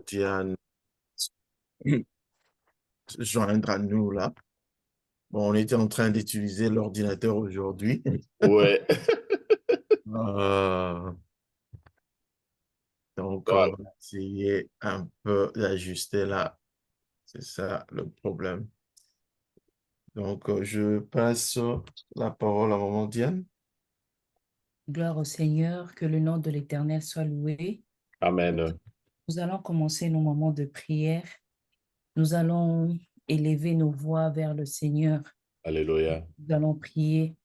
Diane se joindre à nous là. Bon, on était en train d'utiliser l'ordinateur aujourd'hui. Ouais. Euh, donc, on Voilà. va essayer un peu d'ajuster là. C'est ça le problème. Donc, je passe la parole à maman Diane. Gloire au Seigneur, que le nom de l'Éternel soit loué. Amen. Nous allons commencer nos moments de prière. Nous allons élever nos voix vers le Seigneur. Alléluia. Nous allons prier.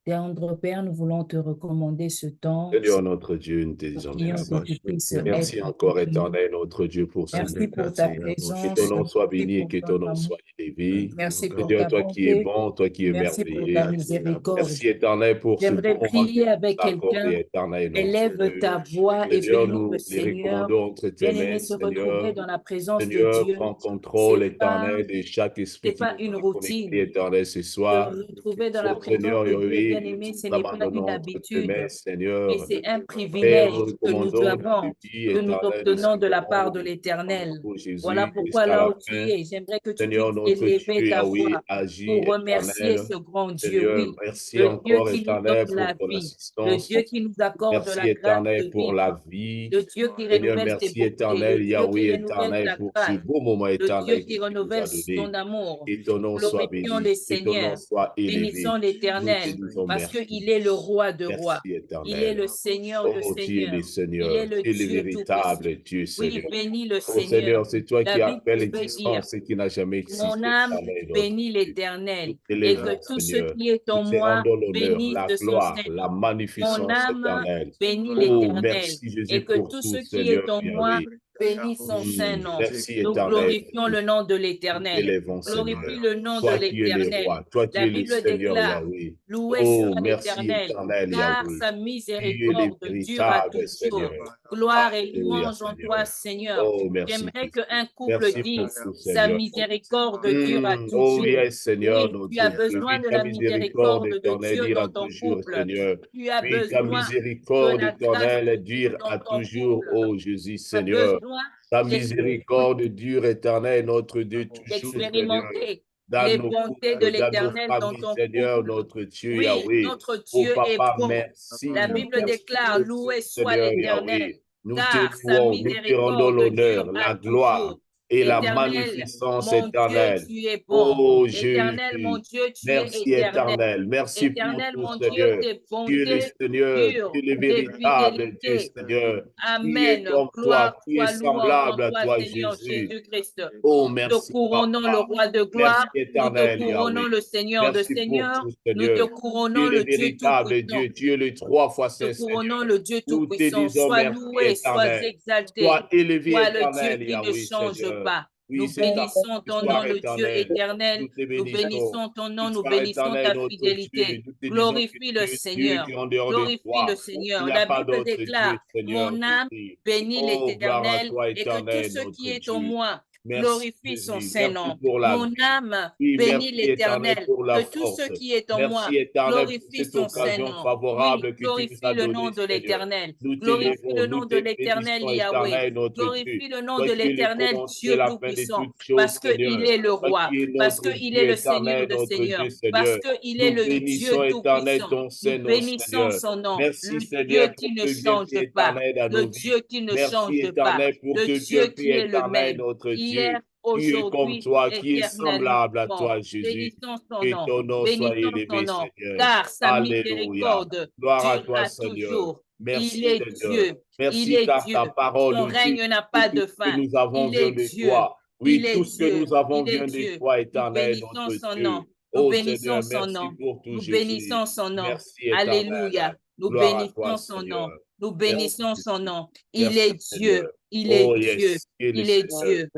Tendre Père, nous voulons te recommander ce temps. Seigneur notre Dieu, nous te disons Prions merci. que tu puisses être Merci encore, avec nous. éternel notre Dieu, pour ce Merci moment. pour ta Que ton présence. nom soit Merci béni et pour que ton ton nom amour. soit élevé. Merci pour Seigneur, ta toi qui es bonté. bon, toi qui es Merci pour ta merveilleux. miséricorde. Merci, éternel, pour ce J'aimerais bon moment que tu prier nous avec as accordé, quelqu'un. éternel notre Élève Dieu. ta voix et Seigneur, bénis le nous les Seigneur. recommandons entre tes Bien-aimé, mains, se retrouver Seigneur. dans la présence de Seigneur, Dieu, prends contrôle, c'est pas, éternel, de chaque esprit c'est qui pas nous une a connectés, routine. éternel, ce Se soir. retrouver dans la Oh présence Seigneur, de Dieu, oui, nous bien-aimé, ce nous n'est pas abandonnons une entre tes mains, habitude, mais Seigneur. c'est un Père, privilège nous que nous recommandons avons, notre vie que nous éternelle, nous obtenons de la part célébrons de au nom l'Éternel. de Voilà Jésus pourquoi jusqu'à là la où tu fin. es, j'aimerais que tu Seigneur, puisses notre élever Dieu, ta Yahweh, voix agis pour remercier éternel. ce grand Dieu, Seigneur, oui, merci le Dieu encore qui nous éternel donne pour la ton vie, le assistance. Dieu qui nous accorde Merci la grâce éternel de pour la vivre, vie. le Dieu qui Seigneur, renouvelle tes merci bontés, le éternel, Dieu qui Yahweh renouvelle éternel, ta pour ce grâce, beau moment le Dieu éternel que qui tu nous renouvelle as son donné. amour. Que ton nom soit Glorifions béni, le que ton nom Seigneur. soit élevé. Bénissons Nous te l'Éternel disons parce merci. qu'il est le roi de rois. Merci Il est éternel. le Seigneur de Oh, tu es seigneurs. le Il est Seigneur, le tu es le Dieu tout-puissant. véritable Dieu, Oui, Seigneur. bénis le Oh Seigneur. Seigneur, c'est toi La qui Bible appelles veut dire, l'existence ce qui n'a jamais mon existé, âme éternel, notre bénit Dieu. Nous l'Éternel et t'élèvons, que tout ce Seigneur. qui est Nous en te moi rendons l'honneur, bénisse la de son gloire, Saint la nom. Mon magnificence âme éternelle. bénit Oh, l'Éternel merci Jésus et que pour tout ce tout, qui Seigneur est en moi Yahweh. bénisse son Saint nom. Merci Nous éternel. glorifions le nom de Nous l'Éternel. t'élèvons, Glorifie Seigneur. le nom de Toi qui es le l'Éternel. roi, toi qui La es le Bible Seigneur déclare, Yahweh. loué Oh, soit merci l'Éternel, éternel car Yahweh. sa Tu es le miséricorde dure à véritable toujours. Seigneur. Gloire et Alléluia, louange en toi, Seigneur. Seigneur. Oh, merci, J'aimerais Jésus. qu'un couple Merci pour dise, tout, sa Seigneur. miséricorde dure à Oh, toujours. yes, Seigneur, Oui, tu as notre Dieu. besoin Oui, de ta la miséricorde miséricorde de éternelle Dieu ira dans ton toujours, couple. Seigneur. Tu as Oui, ta besoin de miséricorde la grâce éternelle de Dieu dure dans à ton toujours, couple. oh Jésus, Tu as Seigneur. besoin Ta miséricorde dure éternelle, notre Dieu, toujours, Seigneur, d'expérimenter dans les nos bontés de couples, dans nos l'Éternel dans familles, ton Seigneur, couple. notre Dieu, Oui, Yahweh. notre Oh, Dieu est Papa, bon. merci. La Bible Merci déclare, pour tout, loué soit Seigneur, l'Éternel, Yahweh. Nous te car sa louons, nous te rendons miséricorde dure l'honneur, à la gloire toujours. et la Éternel, magnificence mon Dieu, éternelle. tu es bon. Oh Éternel, mon Jésus, Dieu, tu es merci éternel. éternel, merci pour Éternel, tout mon Dieu, Seigneur. tes Tu es le bontés Seigneur, tu es durent, le tes véritable Dieu fidélités. Seigneur. Qui est Amen. comme toi, Gloire qui est soit louange en semblable à toi, toi Seigneur Jésus. Jésus-Christ. Oh Nous te merci couronnons le Papa, roi de merci gloire. Nous te éternel couronnons Yahweh. le Seigneur de Merci pour seigneurs. tout Nous te Seigneur. Tu es couronnons le le Dieu véritable tout-puissant. Dieu, tu es le trois fois Te saint couronnons Seigneur. le Dieu Nous te tout-puissant. disons Sois merci loué, sois éternel. exalté. Sois élevé Sois le Dieu éternel, qui ne Yahweh, change Seigneur. pas. Oui, Nous c'est ta bénissons ton nom, victoire le Dieu éternelle. éternel. Nous te Nous bénissons. bénissons ton nom, nous Victoire bénissons éternelle, ta notre Dieu. fidélité. Nous te disons que Glorifie le tu es Dieu Seigneur. qui est en dehors de Glorifie le toi. Il Seigneur. n'y a La pas Bible d'autre Dieu, déclare, Seigneur. mon âme bénit Oh, gloire à l'Éternel toi, et que tout éternel, ce qui notre est en Dieu. moi Merci, glorifie son Jésus. saint Merci nom. pour la Mon vie. âme Oui, bénit merci, éternel, l'Éternel. pour la Que tout ce force. qui est en moi Merci, éternel, pour glorifie cette son saint occasion nom. Oui, favorable que tu nous glorifie as le donnée, nom de Seigneur. l'Éternel. Nous Glorifie t'élèvons, le nous nom de te l'Éternel bénissons, Yahweh. éternel, notre Dieu. Glorifie le nom Toi de qui es le l'Éternel commencé et Dieu la fin de Tout-Puissant. toutes choses, Parce qu'il Seigneur. est le Toi roi. qui es Parce notre qu'il est Dieu le Seigneur éternel, de notre Dieu, seigneurs. Parce Seigneur. qu'il est Nous le bénissons, Dieu éternel, Tout-Puissant. ton Nous Saint-Nom, bénissons Seigneur. son nom. Merci, Le Seigneur, Dieu pour qui ne ce change bienfait pas. éternel à Le nos vies. Dieu qui ne Merci, change pas. éternel, pour Le ce Dieu bienfait qui est le éternel, même. notre Hier, Dieu. Qui est comme aujourd'hui, toi, qui est semblable à éternellement. toi, Jésus. Bénissons son Que nom. ton nom soit Bénissons son élevé, nom. Seigneur. Car sa Alléluia. miséricorde Gloire à toi, durera Seigneur. toujours. Il Merci, est Seigneur. Dieu. Il Merci est car Dieu. ta parole Son nous dit règne n'a que pas tout de ce que fin. nous avons Il est vient de Dieu. toi. Il Oui, est tout ce que Dieu. nous avons Il est vient de Dieu. toi, Nous éternel, bénissons notre son nom. Dieu. Nous Oh bénissons Seigneur, son merci nom. pour tout, Nous Jésus. bénissons son nom. Merci, éternel. Alléluia. Nous Gloire à toi, bénissons son nom. Seigneur. Nous Merci, bénissons son Jésus. nom. Il Merci, est Seigneur. Dieu. Il est Oh Dieu. yes, il est le Il est Seigneur. Dieu.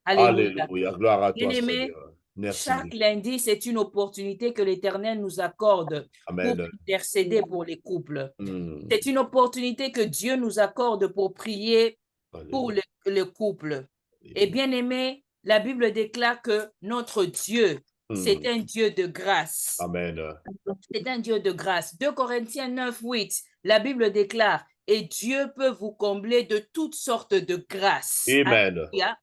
Alléluia. Alléluia. Gloire à toi, Bien-aimés, Seigneur. Merci, chaque Jésus. lundi, c'est une opportunité que l'Éternel nous accorde pour Amen. intercéder pour les couples. Hmm. C'est une opportunité que Dieu nous accorde pour prier pour Alléluia. le couple. Et bien aimé, la Bible déclare que notre Dieu, c'est Hmm. un Dieu de grâce. Amen. C'est un Dieu de grâce. 2 Corinthiens 9, 8, la Bible déclare, et Dieu peut vous combler de toutes sortes de grâces. Amen. Alléluia.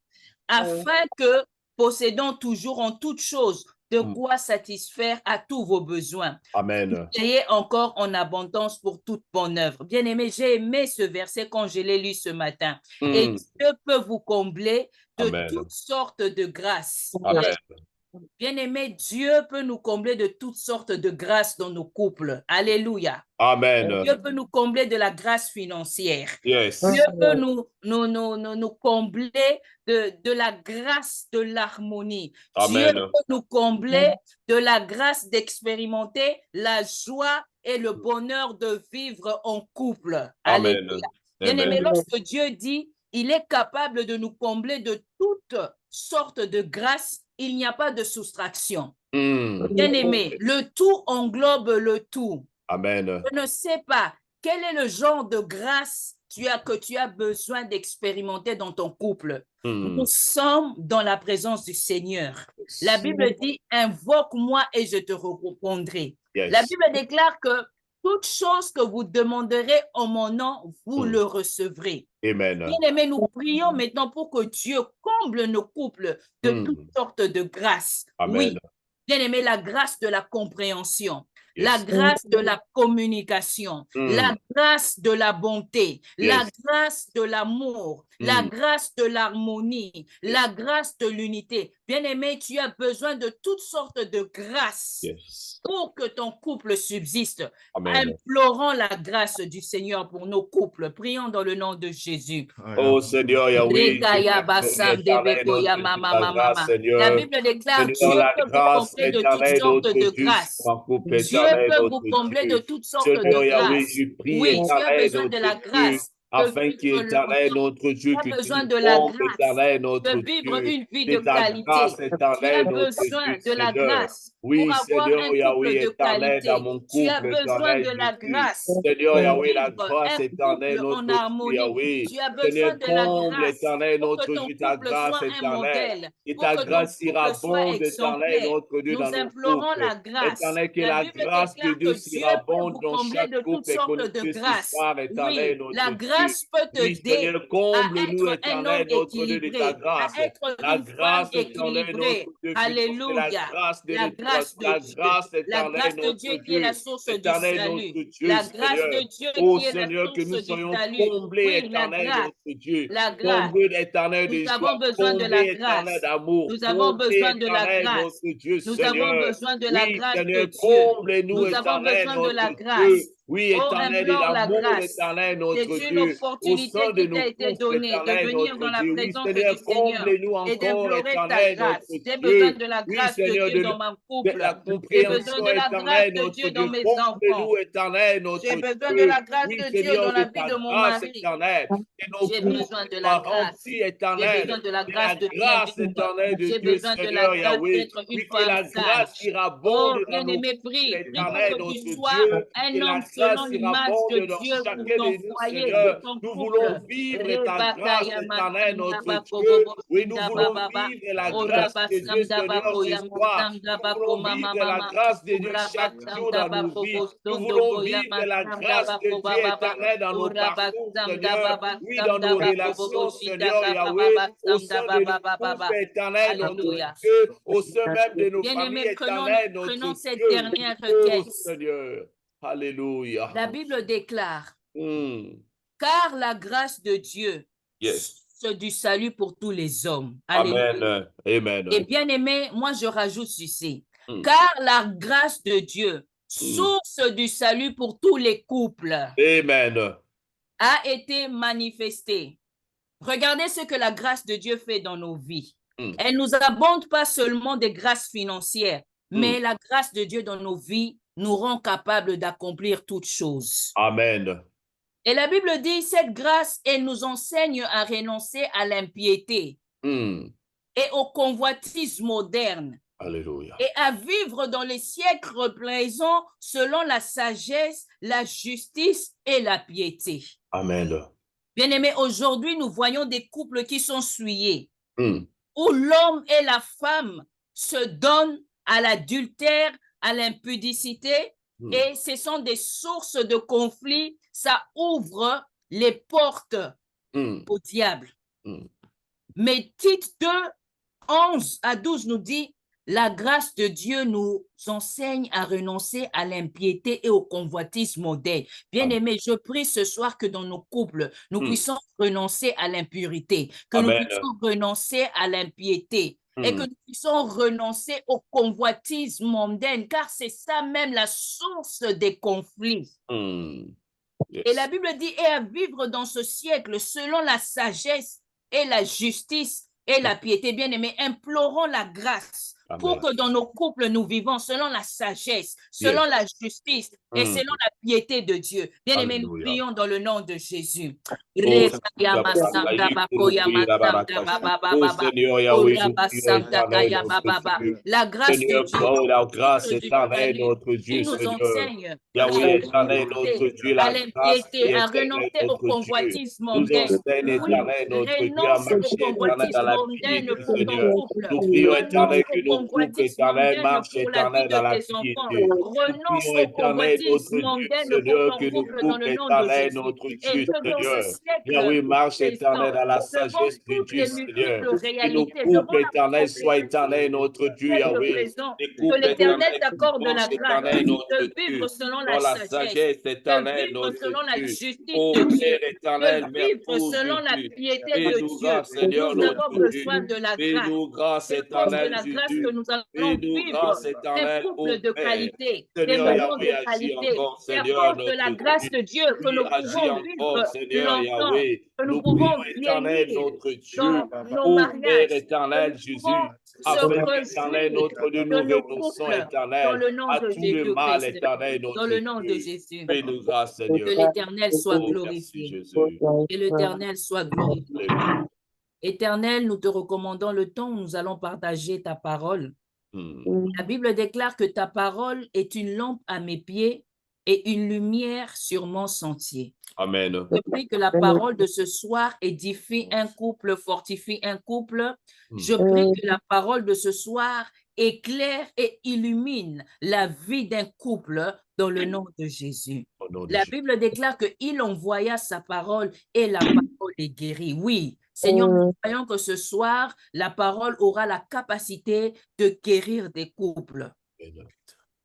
Afin que, possédant toujours en toutes choses de quoi satisfaire à tous vos besoins. Amen. Ayez encore en abondance pour toute bonne œuvre. Bien-aimé, j'ai aimé ce verset quand je l'ai lu ce matin. Et Dieu peut vous combler de Amen. toutes sortes de grâces. Amen. Bien-aimé, Dieu peut nous combler de toutes sortes de grâces dans nos couples. Alléluia. Amen. Dieu peut nous combler de la grâce financière. Yes. Dieu peut nous combler de la grâce de l'harmonie. Dieu Amen. peut nous combler de la grâce d'expérimenter la joie et le bonheur de vivre en couple. Amen. Alléluia. Bien-aimé, Amen. lorsque Dieu dit, il est capable de nous combler de toutes sortes de grâces, il n'y a pas de soustraction. Bien-aimé, le tout englobe le tout. Amen. Je ne sais pas quel est le genre de grâce que tu as besoin d'expérimenter dans ton couple. Nous sommes dans la présence du Seigneur. La Bible dit, invoque-moi et je te répondrai. Yes. La Bible déclare que toute chose que vous demanderez en mon nom, vous le recevrez. Amen. Bien-aimés, nous prions maintenant pour que Dieu comble nos couples de toutes sortes de grâces. Amen. Oui, bien-aimés, la grâce de la compréhension. Yes. La grâce de la communication, la grâce de la bonté, la grâce de l'amour, la grâce de l'harmonie, la grâce de l'unité. Bien-aimé, tu as besoin de toutes sortes de grâces pour que ton couple subsiste. Amen. Implorons la grâce du Seigneur pour nos couples. Prions dans le nom de Jésus. Oh Seigneur Yahweh, La Bible déclare Dieu peut vous combler de toutes sortes de grâces. Dieu peut vous combler de toutes sortes de grâces. Oui, tu as besoin de la grâce. Afin qu'éternel notre Dieu, tu as besoin de la grâce de vivre une vie de qualité. Tu as besoin de la grâce pour avoir un couple de qualité. Tu as besoin de la grâce pour vivre un couple en harmonie. Tu as besoin de la grâce pour que ton couple soit un modèle, pour que ton couple soit exemplaire. Nous implorons la grâce. La Bible déclare que Dieu peut vous combler de toutes sortes de grâces. Oui, la grâce peut t'aider à être un homme équilibré, à être une femme équilibrée. Alléluia. La grâce de Dieu qui est la source du salut. La grâce de Dieu qui est la source du salut. Oui, la grâce. La grâce. Nous avons besoin de la grâce. Nous avons besoin de la grâce. Nous avons besoin de la grâce de Dieu. Nous avons besoin de la grâce. Oui, éternel, et l'amour éternel, notre Dieu, C'est une opportunité qui t'a été donnée de venir dans la présence du Seigneur et d'implorer ta grâce. J'ai besoin de la grâce de Dieu dans mon couple. J'ai besoin de la grâce de Dieu dans mes enfants. J'ai besoin de la grâce de Dieu dans la vie de mon mari. J'ai besoin de la grâce. J'ai besoin de la grâce de bien vivre. J'ai besoin de la grâce d'être une femme sage. Oh, bien-aimé, prie pour que tu sois un homme selon l'image de Dieu pour ton foyer, pour ton couple. Nous voulons vivre ta grâce éternelle, notre Dieu. Oui, nous voulons vivre la grâce de Dieu, Seigneur, ce soir. Nous voulons vivre la grâce de Dieu chaque jour dans nos vies. Nous voulons vivre la grâce de Dieu éternelle dans nos parcours, Seigneur. Oui, dans nos relations, Seigneur Yahweh, au sein de nos couples éternels, notre Dieu, au sein même de nos familles éternelles, notre Dieu. Prenons cette dernière requête. Seigneur. Alléluia. La Bible déclare, car la grâce de Dieu, c'est du salut pour tous les hommes. Amen. Amen. Et bien aimé, moi je rajoute ceci, car la grâce de Dieu, source du salut pour tous les couples, Amen, a été manifestée. Regardez ce que la grâce de Dieu fait dans nos vies. Elle nous abonde pas seulement des grâces financières, mais la grâce de Dieu dans nos vies nous rend capables d'accomplir toutes choses. Amen. Et la Bible dit, cette grâce, elle nous enseigne à renoncer à l'impiété et aux convoitises modernes. Alléluia. Et à vivre dans les siècles présents selon la sagesse, la justice et la piété. Amen. Bien-aimés, aujourd'hui, nous voyons des couples qui sont souillés, où l'homme et la femme se donnent à l'adultère, à l'impudicité, et ce sont des sources de conflits. Ça ouvre les portes au diable. Mais Tite 2, 11 à 12 nous dit, la grâce de Dieu nous enseigne à renoncer à l'impiété et au convoitisme mondain. Bien-aimés, je prie ce soir que dans nos couples, nous puissions renoncer à l'impurité, que nous puissions renoncer à l'impiété et que nous puissions renoncer au convoitisme mondain, car c'est ça même la source des conflits. Et la Bible dit, et à vivre dans ce siècle selon la sagesse et la justice et la piété. Bien-aimés, implorons la grâce pour que dans nos couples, nous vivons selon la sagesse, selon la justice et selon la piété de Dieu. Bien-aimés, nous prions dans le nom de Jésus. Seigneur La grâce de Dieu, la grâce éternelle, notre Dieu, nous enseigne Yahweh éternel, notre Dieu, la grâce à renoncer au convoitisme nous mondain. enseigne éternel, notre Dieu, à Renonce au marcher éternel dans convoitisme la mondain piété, pour ton Seigneur. couple. Nous prions éternel Renonce que au nos couples convoitisme éternels mondain marchent pour la vie éternel dans de la tes enfants. piété. Nous Renonce prions au éternel, notre convoitisme Dieu, mondain pour Seigneur, ton que nos couple dans le couples nom de éternels, Jésus. notre Et Dieu, que dans ce Seigneur. siècle Yahweh marche éternel dans la devant sagesse de toutes Dieu, les Seigneur. multiples Que nos réalités, couples devant la éternels soient éternels, notre Dieu, Yahweh. présent, Les que couples l'Éternel éternels qui t'accorde la marchent grâce éternels, notre de vivre Dieu. selon Dans la la sagesse, sagesse de éternelle, vivre notre selon la Dieu. justice Ô de Dieu, Père éternel, de Mère vivre pour selon la Jésus. piété de Fais-nous Dieu. grâce, Seigneur, Nous avons notre besoin Dieu. de la grâce. Fais-nous grâce C'est à cause de éternelle, la grâce que Jésus. nous allons Fais-nous vivre grâce un éternelle, ô couple de Père. qualité, des Seigneur moments Yahweh, de agis qualité. encore, C'est à Seigneur, cause de notre la grâce Dieu. de Dieu que Oui, nous agis pouvons encore, vivre Seigneur longtemps, Yahweh. que nous Nous pouvons prions, éternel, vieillir notre Dieu. dans nos Ô Père mariages, que éternel, nous pouvons Jésus, se afin qu'éternel, réjouir notre Dieu, de nous nos renonçons, couples dans éternel, le nom à de tout le mal, Jésus-Christ, éternel, dans notre le nom de Dieu. Jésus. Fais-nous grâce, Seigneur. Que l'Éternel soit Oh, merci, glorifié. Jésus. Que l'Éternel soit glorifié. Alléluia. Éternel, nous te recommandons le temps où nous allons partager ta parole. La Bible déclare que ta parole est une lampe à mes pieds et une lumière sur mon sentier. Amen. Je prie que la parole de ce soir édifie un couple, fortifie un couple. Je prie que la parole de ce soir éclaire et illumine la vie d'un couple dans le nom de Jésus. La Bible déclare qu'il envoya sa parole et la parole est guérie. Oui, Seigneur, nous croyons que ce soir, la parole aura la capacité de guérir des couples.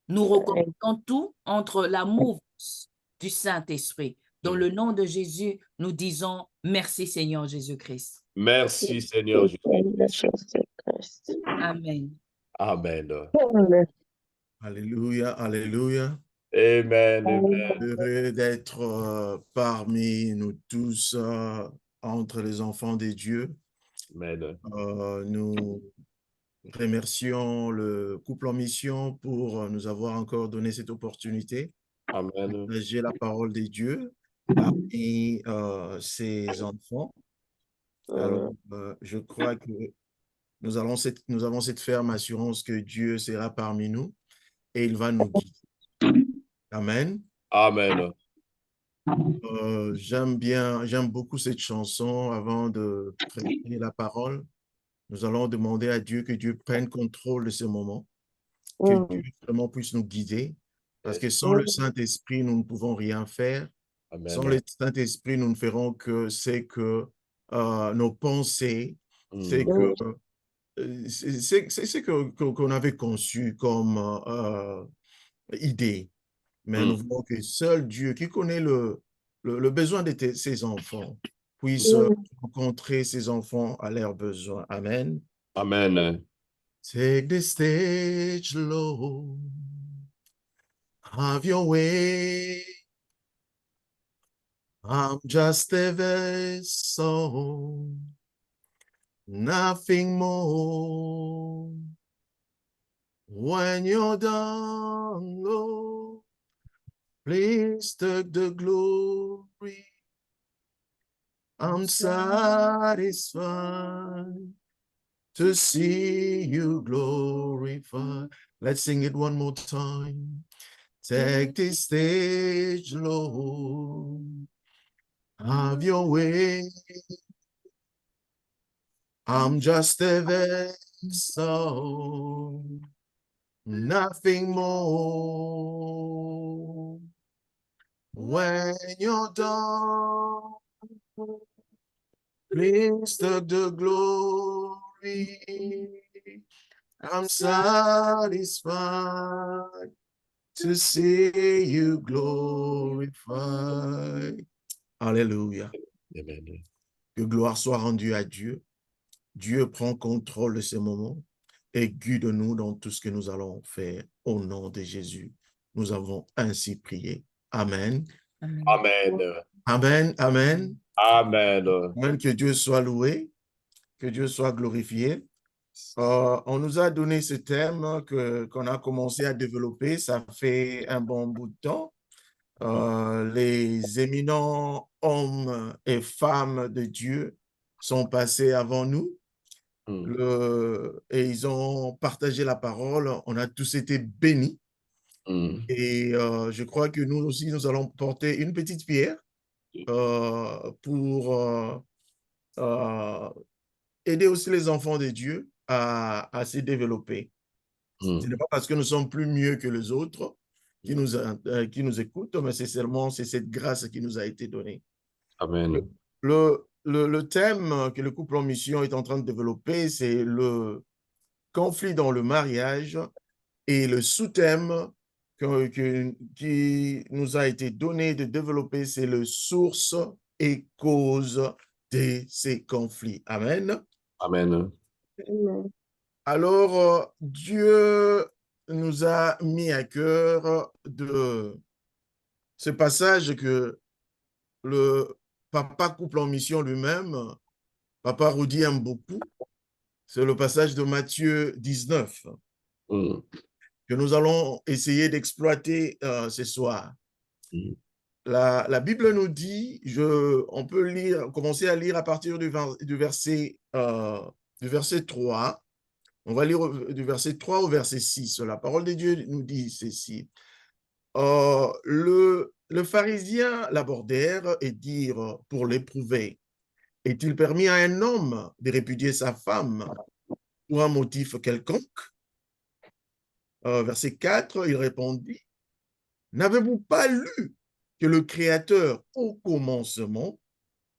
Nous recommandons tout entre la mouvance du Saint-Esprit. Dans le nom de Jésus, nous disons merci Seigneur Jésus-Christ. Merci Seigneur Jésus. Amen. Amen. Alléluia, alléluia. Amen. Amen. Heureux d'être parmi nous tous entre les enfants des dieux. Amen. Nous remercions le couple en mission pour nous avoir encore donné cette opportunité Amen. de partager la parole des dieux parmi ses enfants. Alors, je crois que nous avons cette ferme assurance que Dieu sera parmi nous et il va nous guider. Amen. Amen. J'aime beaucoup cette chanson. Avant de prêcher la parole, nous allons demander à Dieu que Dieu prenne contrôle de ce moment, que Dieu vraiment puisse nous guider, parce que sans le Saint-Esprit, nous ne pouvons rien faire. Amen. Sans le Saint-Esprit, nous ne ferons que nos pensées, c'est ce qu'on avait conçu comme idée. Mais nous voulons que seul Dieu, qui connaît le besoin de ses enfants, puisse rencontrer ses enfants à leurs besoins. Amen. Amen. Take the stage, Lord. Have your way. I'm just a vessel, nothing more. When you're done, Lord, please take the glory. I'm satisfied to see you glorified. Let's sing it one more time. Take the stage, Lord. Have your way. I'm just a vessel, nothing more. When you're done, please take the glory. I'm satisfied to see you glorified. Alléluia. Amen. Que gloire soit rendue à Dieu. Dieu prend contrôle de ces moments et guide-nous dans tout ce que nous allons faire. Au nom de Jésus, nous avons ainsi prié. Amen. Amen. Amen. Amen. Amen. Amen. Que Dieu soit loué, que Dieu soit glorifié. On nous a donné ce thème qu'on a commencé à développer. Ça fait un bon bout de temps. Les éminents hommes et femmes de Dieu sont passés avant nous. Et ils ont partagé la parole. On a tous été bénis. Et je crois que nous aussi, nous allons porter une petite pierre pour aider aussi les enfants de Dieu à se développer. Ce n'est pas parce que nous sommes plus mieux que les autres qui nous écoutent, mais c'est seulement cette grâce qui nous a été donnée. Amen. Le thème que le couple en mission est en train de développer, c'est le conflit dans le mariage, et le sous-thème qui nous a été donné de développer, c'est le source et cause de ces conflits. Amen. Amen. Alors, Dieu nous a mis à cœur de ce passage que le papa couple en mission lui-même, Papa Rudy aime beaucoup. C'est le passage de Matthieu 19 que nous allons essayer d'exploiter ce soir. La Bible nous dit, on peut commencer à lire à partir du verset 3. On va lire du verset 3 au verset 6. La parole de Dieu nous dit ceci. Le pharisien l'abordèrent et dirent pour l'éprouver, est-il permis à un homme de répudier sa femme pour un motif quelconque? Verset 4, il répondit, n'avez-vous pas lu que le Créateur au commencement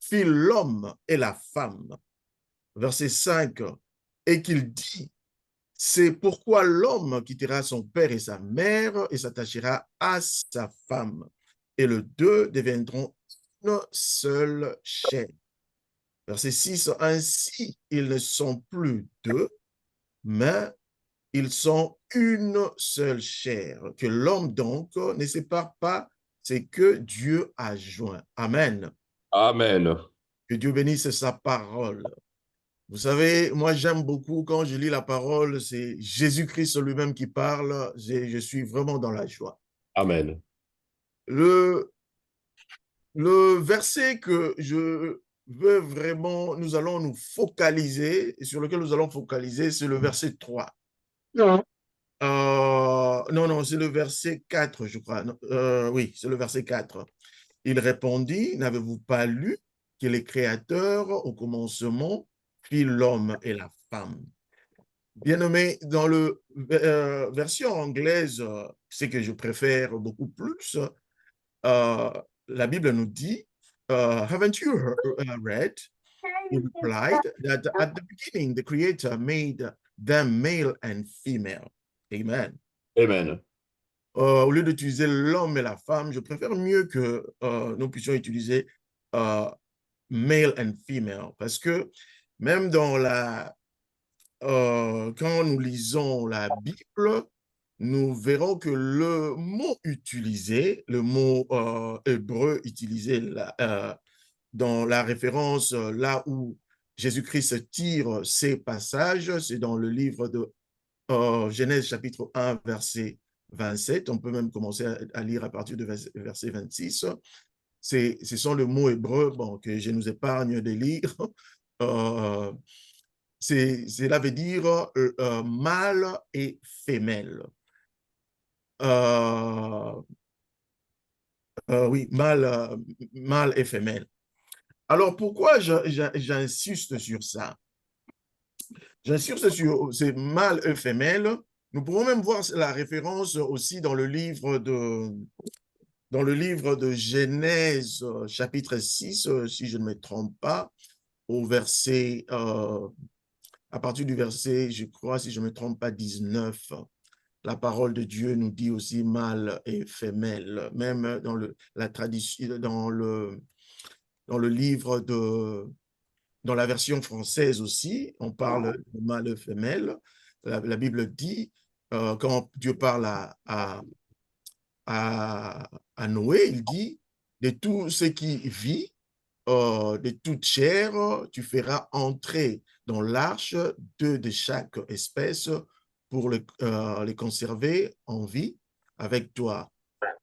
fit l'homme et la femme? Verset 5, et qu'il dit, c'est pourquoi l'homme quittera son père et sa mère et s'attachera à sa femme, et les deux deviendront une seule chair. Verset 6, ainsi ils ne sont plus deux, mais ils sont une seule chair. Que l'homme donc ne sépare pas ce que Dieu a joint. Amen. Amen. Que Dieu bénisse sa parole. Vous savez, moi j'aime beaucoup quand je lis la parole, c'est Jésus-Christ lui-même qui parle, je suis vraiment dans la joie. Amen. Le verset que je veux vraiment, nous allons nous focaliser, sur lequel nous allons focaliser, c'est le verset 3. Non, c'est le verset 4, je crois. Oui, c'est le verset 4. Il répondit, n'avez-vous pas lu que les créateurs, au commencement, fit l'homme et la femme? Bien-aimé, dans le version anglaise, c'est que je préfère beaucoup plus, la Bible nous dit, haven't you read? He replied that at the beginning, the Creator made them male and female. Amen. Amen. Au lieu d'utiliser l'homme et la femme, je préfère mieux que nous puissions utiliser male and female, parce que même dans quand nous lisons la Bible, nous verrons que le mot utilisé, le mot hébreu utilisé dans la référence là où Jésus-Christ tire ces passages, c'est dans le livre de Genèse chapitre 1, verset 27. On peut même commencer à lire à partir de verset 26. Ce sont les mots hébreux que je nous épargne de lire. Cela veut dire mâle et femelle. Oui, mâle et femelle. Alors, pourquoi j'insiste sur ça? J'insiste sur ces mâles et femelles. Nous pouvons même voir la référence aussi dans le livre dans le livre de Genèse, chapitre 6, si je ne me trompe pas, au verset, à partir du verset, je crois, si je ne me trompe pas, 19, la parole de Dieu nous dit aussi mâle et femelle, même dans la tradition, dans le livre dans la version française aussi, on parle de mâle et femelle. La Bible dit, quand Dieu parle à Noé, il dit, de tout ce qui vit, de toute chair, tu feras entrer dans l'arche 2 de chaque espèce pour les conserver en vie avec toi.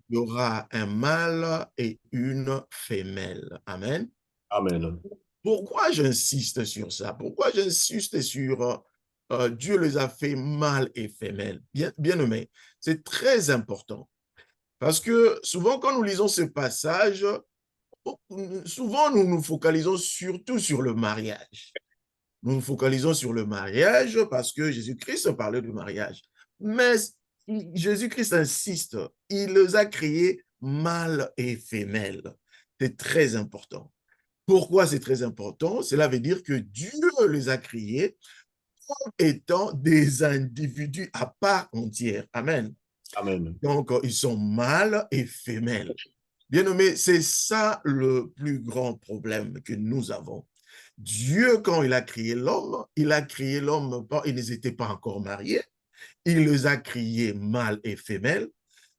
Il y aura un mâle et une femelle. Amen. Amen. Pourquoi j'insiste sur ça? Pourquoi j'insiste sur Dieu les a fait mâle et femelle? Bien aimé, c'est très important. Parce que souvent, quand nous lisons ce passage, souvent nous nous focalisons surtout sur le mariage. Nous nous focalisons sur le mariage parce que Jésus-Christ parlait du mariage. Mais Jésus-Christ insiste, il les a créés mâle et femelle. C'est très important. Pourquoi c'est très important? Cela veut dire que Dieu les a créés comme étant des individus à part entière. Amen. Amen. Donc, ils sont mâles et femelles. Bien aimé, c'est ça le plus grand problème que nous avons. Dieu, quand il a créé l'homme, il ils n'étaient pas encore mariés. Il les a créés mâles et femelles.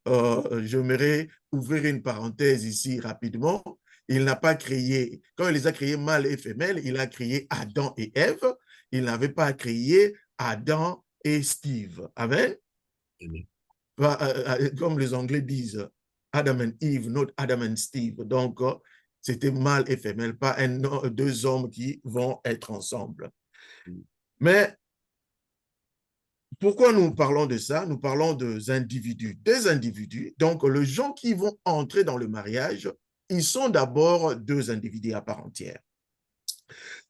J'aimerais ouvrir une parenthèse ici rapidement. Il n'a pas créé, quand il les a créés mâles et femelles, il a créé Adam et Ève. Il n'avait pas créé Adam et Steve. Amen. Amen. Comme les Anglais disent, Adam and Eve, not Adam and Steve. Donc, c'était mâle et femelle, pas deux hommes qui vont être ensemble. Mais pourquoi nous parlons de ça? Nous parlons des individus. Donc, les gens qui vont entrer dans le mariage, ils sont d'abord deux individus à part entière.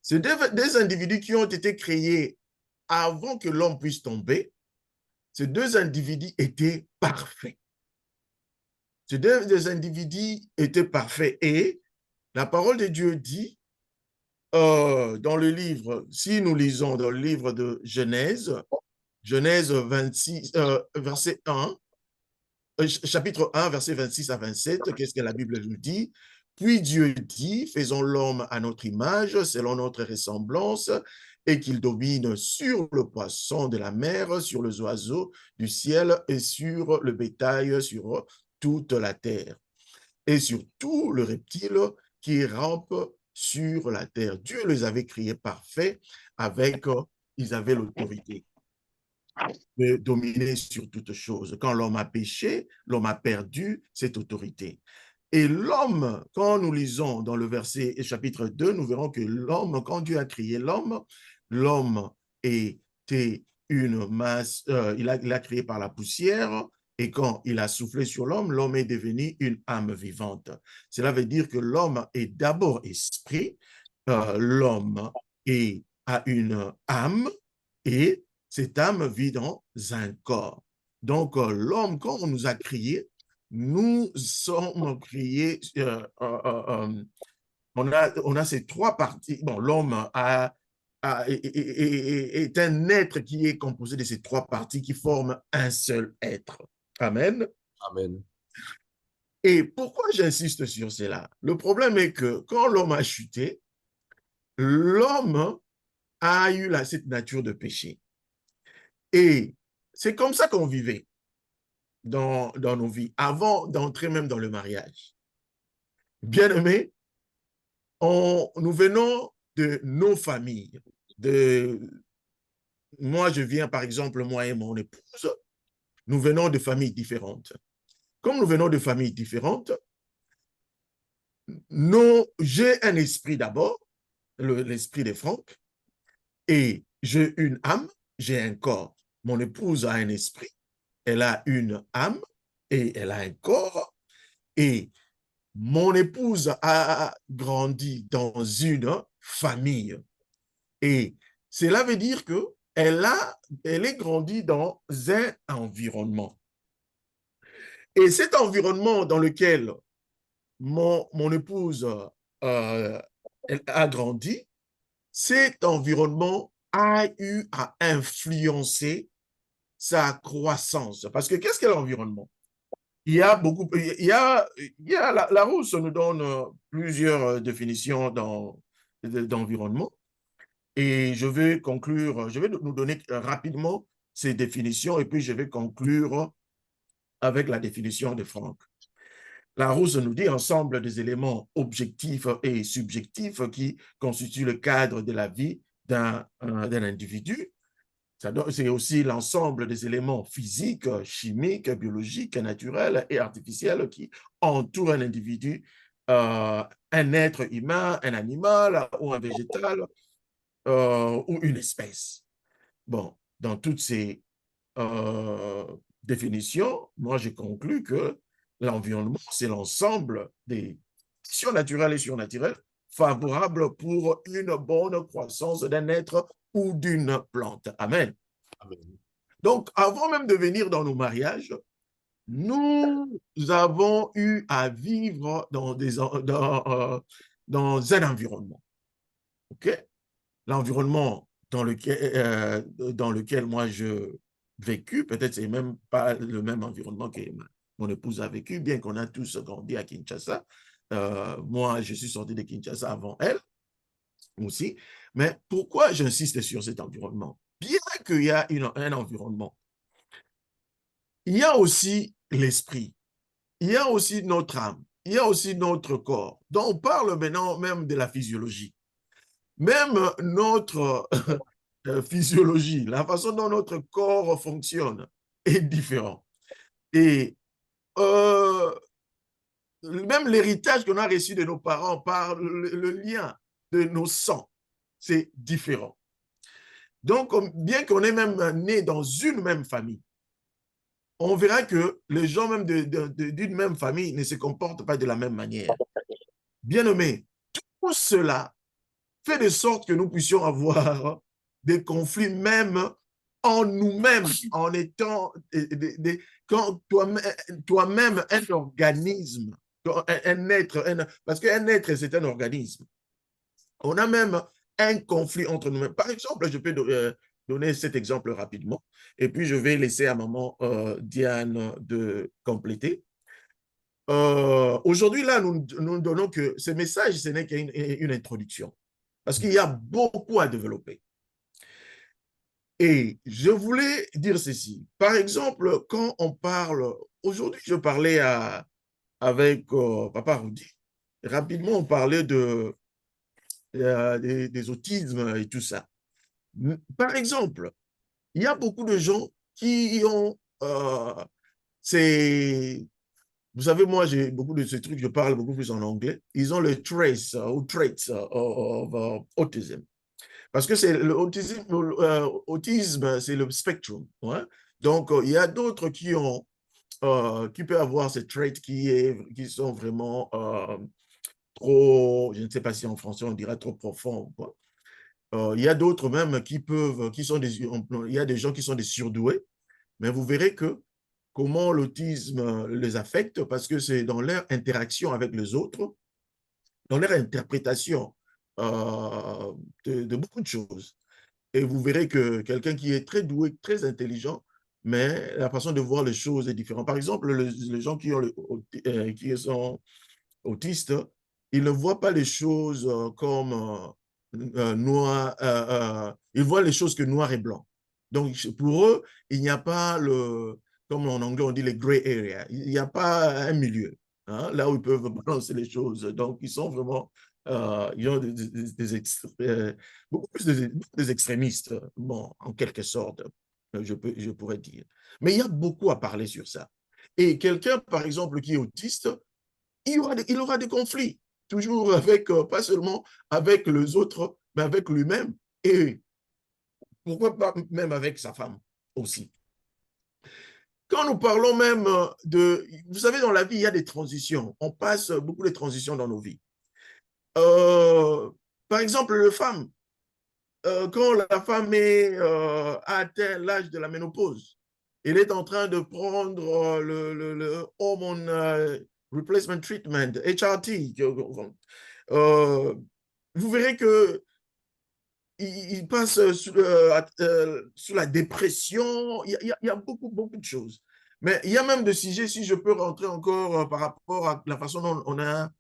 C'est des individus qui ont été créés avant que l'homme puisse tomber. Ces deux individus étaient parfaits. Ces deux individus étaient parfaits. Et la parole de Dieu dit, dans le livre, si nous lisons dans le livre de Genèse 26, verset 1, chapitre 1, verset 26 à 27, qu'est-ce que la Bible nous dit? Puis Dieu dit, faisons l'homme à notre image, selon notre ressemblance, et qu'il domine sur le poisson de la mer, sur les oiseaux du ciel et sur le bétail, sur toute la terre, et sur tout le reptile qui rampe sur la terre. Dieu les avait créés parfaits, ils avaient l'autorité de dominer sur toutes choses. Quand l'homme a péché, l'homme a perdu cette autorité. Et l'homme, quand nous lisons dans le verset chapitre 2, nous verrons que l'homme, quand Dieu a créé l'homme, l'homme était une masse, il a créé par la poussière, et quand il a soufflé sur l'homme, l'homme est devenu une âme vivante. Cela veut dire que l'homme est d'abord esprit, l'homme a une âme, et cette âme vit dans un corps. Donc, l'homme, quand on nous a créés, nous sommes créés, on a ces trois parties. Bon, l'homme est un être qui est composé de ces trois parties qui forment un seul être. Amen. Amen. Et pourquoi j'insiste sur cela? Le problème est que quand l'homme a chuté, l'homme a eu cette nature de péché. Et c'est comme ça qu'on vivait dans nos vies, avant d'entrer même dans le mariage. Bien-aimés, nous venons de nos familles. Moi, je viens, par exemple, moi et mon épouse, nous venons de familles différentes. Comme nous venons de familles différentes, j'ai un esprit d'abord, l'esprit de Franck, et j'ai une âme, j'ai un corps. Mon épouse a un esprit, elle a une âme et elle a un corps. Et mon épouse a grandi dans une famille. Et cela veut dire qu'elle est grandie dans un environnement. Et cet environnement dans lequel mon épouse elle a grandi, cet environnement a eu à influencer sa croissance. Parce que qu'est-ce qu'est l'environnement? Il y a beaucoup, Larousse nous donne plusieurs définitions d'environnement. Et je vais conclure, je vais nous donner rapidement ces définitions et puis je vais conclure avec la définition de Franck. Larousse nous dit ensemble des éléments objectifs et subjectifs qui constituent le cadre de la vie d'un individu. C'est aussi l'ensemble des éléments physiques, chimiques, biologiques, naturels et artificiels qui entourent un individu, un être humain, un animal ou un végétal ou une espèce. Bon, dans toutes ces définitions, moi je conclus que l'environnement, c'est l'ensemble des conditions naturelles et surnaturelles favorables pour une bonne croissance d'un être ou d'une plante. Amen. Amen. Donc, avant même de venir dans nos mariages, nous avons eu à vivre dans un environnement. OK? L'environnement dans lequel moi je vécu, peut-être c'est même pas le même environnement que mon épouse a vécu, bien qu'on a tous grandi à Kinshasa. Moi, je suis sorti de Kinshasa avant elle aussi. Mais pourquoi j'insiste sur cet environnement? Bien qu'il y a un environnement, il y a aussi l'esprit, il y a aussi notre âme, il y a aussi notre corps. Donc, on parle maintenant même de la physiologie. Même notre physiologie, la façon dont notre corps fonctionne est différente. Et même l'héritage qu'on a reçu de nos parents par le lien de nos sangs, c'est différent. Donc, bien qu'on est même né dans une même famille, on verra que les gens même d'une même famille ne se comportent pas de la même manière. Bien-aimés, tout cela fait de sorte que nous puissions avoir des conflits même en nous-mêmes, en étant, quand toi-même un organisme, un être, parce qu'un être, c'est un organisme. On a même un conflit entre nous-mêmes. Par exemple, je peux donner cet exemple rapidement, et puis je vais laisser à maman Diane de compléter. Aujourd'hui, là, nous donnons que ce message, ce n'est qu'une introduction, parce qu'il y a beaucoup à développer. Et je voulais dire ceci. Par exemple, quand on parle, aujourd'hui, je parlais avec Papa Rudy. Rapidement, on parlait des autismes et tout ça. Par exemple, il y a beaucoup de gens qui ont vous savez, moi, j'ai beaucoup de ces trucs, je parle beaucoup plus en anglais. Ils ont le traits of autism. Parce que c'est l'autisme, c'est le spectrum. Ouais? Donc, il y a d'autres qui peuvent avoir ces traits qui sont vraiment trop, je ne sais pas si en français on dirait trop profond. Quoi. Il y a d'autres même il y a des gens qui sont des surdoués, mais vous verrez que comment l'autisme les affecte, parce que c'est dans leur interaction avec les autres, dans leur interprétation de beaucoup de choses. Et vous verrez que quelqu'un qui est très doué, très intelligent, mais la façon de voir les choses est différente. Par exemple, les gens qui sont autistes, ils ne voient pas les choses comme noir, ils voient les choses que noir et blanc. Donc, pour eux, il n'y a pas comme en anglais on dit les gray area, il n'y a pas un milieu, hein, là où ils peuvent balancer les choses. Donc, ils sont vraiment, ils ont beaucoup plus des extrémistes, bon, en quelque sorte, je pourrais dire. Mais il y a beaucoup à parler sur ça. Et quelqu'un, par exemple, qui est autiste, il aura des conflits, toujours avec, pas seulement avec les autres, mais avec lui-même, et pourquoi pas même avec sa femme aussi. Quand nous parlons même vous savez, dans la vie, il y a des transitions. On passe beaucoup de transitions dans nos vies. Par exemple, les femmes, quand la femme a atteint l'âge de la ménopause, il est en train de prendre le hormone replacement treatment, HRT. Vous verrez que il passe sous la dépression. Il y a beaucoup de choses. Mais il y a même des sujets, si je peux rentrer encore par rapport à la façon dont on a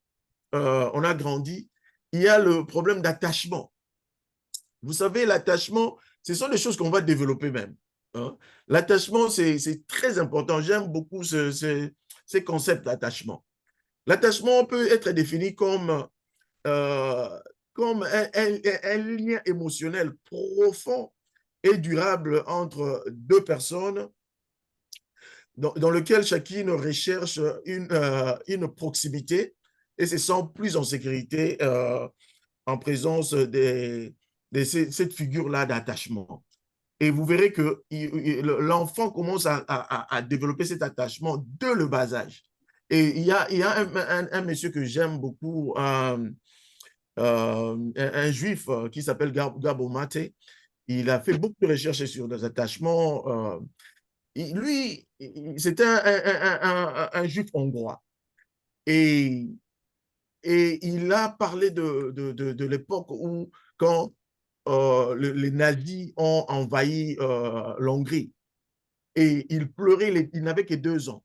grandi, il y a le problème d'attachement. Vous savez, l'attachement, ce sont des choses qu'on va développer même. Hein. L'attachement, c'est très important. J'aime beaucoup ces concepts d'attachement. L'attachement peut être défini comme un lien émotionnel profond et durable entre deux personnes dans lequel chacune recherche une proximité et se sent plus en sécurité en présence de cette figure-là d'attachement. Et vous verrez que l'enfant commence à développer cet attachement dès le bas âge. Et il y a un monsieur que j'aime beaucoup, un juif qui s'appelle Gabo Mate. Il a fait beaucoup de recherches sur des attachements. Lui, c'était un juif hongrois. Et il a parlé de l'époque où, quand les nazis ont envahi l'Hongrie. Et il pleurait, il n'avait que 2 ans.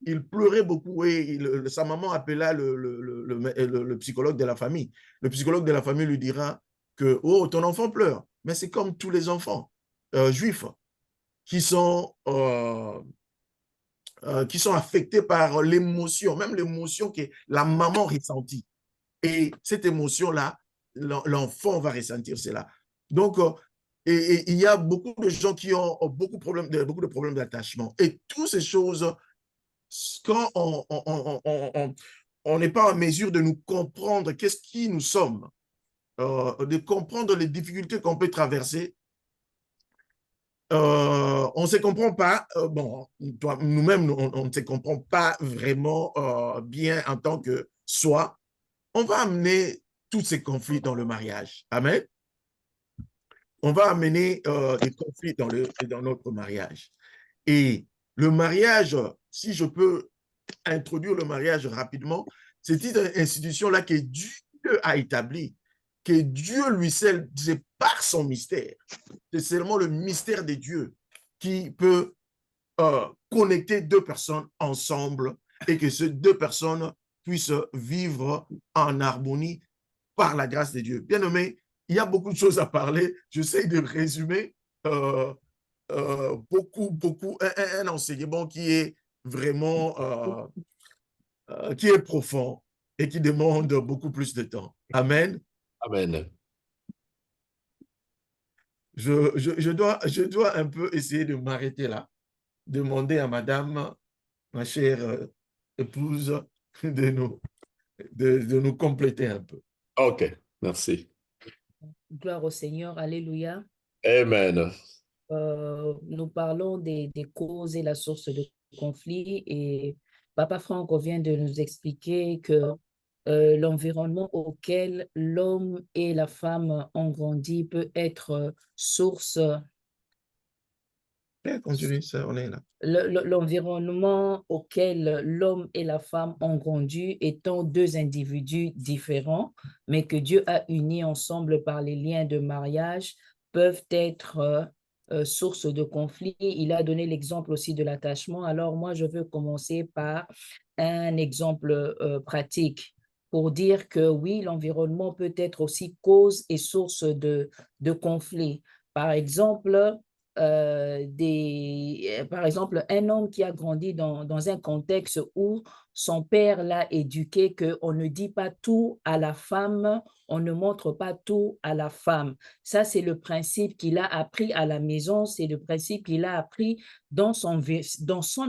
Il pleurait beaucoup et sa maman appela le psychologue de la famille. Le psychologue de la famille lui dira que « Oh, ton enfant pleure ». Mais c'est comme tous les enfants juifs qui sont affectés par l'émotion, même l'émotion que la maman ressentit. Et cette émotion-là, l'enfant va ressentir cela. Donc, et il y a beaucoup de gens qui ont beaucoup de problèmes d'attachement. Et toutes ces choses, quand on n'est pas en mesure de nous comprendre qu'est-ce qui nous sommes, de comprendre les difficultés qu'on peut traverser, on ne se comprend pas, bon, nous-mêmes, on ne se comprend pas vraiment bien en tant que soi. On va amener tous ces conflits dans le mariage. Amen. On va amener des conflits dans notre mariage. Et le mariage, si je peux introduire le mariage rapidement, c'est une institution-là que Dieu a établie, que Dieu lui seul, c'est par son mystère. C'est seulement le mystère de Dieu qui peut connecter 2 personnes ensemble et que ces 2 personnes puissent vivre en harmonie par la grâce de Dieu. Bien-aimé, il y a beaucoup de choses à parler. J'essaie de résumer un enseignement qui est vraiment qui est profond et qui demande beaucoup plus de temps. Amen. Amen. Je dois un peu essayer de m'arrêter là, demander à madame, ma chère épouse, de nous compléter un peu. OK, merci. Gloire au Seigneur, alléluia. Amen. Nous parlons des causes et la source de conflit, et Papa Franck vient de nous expliquer que l'environnement auquel l'homme et la femme ont grandi peut être source. Continue, ça, on est là. L'environnement auquel l'homme et la femme ont grandi étant 2 individus différents, mais que Dieu a unis ensemble par les liens de mariage, peuvent être source de conflit. Il a donné l'exemple aussi de l'attachement. Alors moi, je veux commencer par un exemple pratique pour dire que oui, l'environnement peut être aussi cause et source de conflit. Par exemple, par exemple, un homme qui a grandi dans un contexte où son père l'a éduqué qu'on ne dit pas tout à la femme, on ne montre pas tout à la femme. Ça, c'est le principe qu'il a appris à la maison, c'est le principe qu'il a appris dans son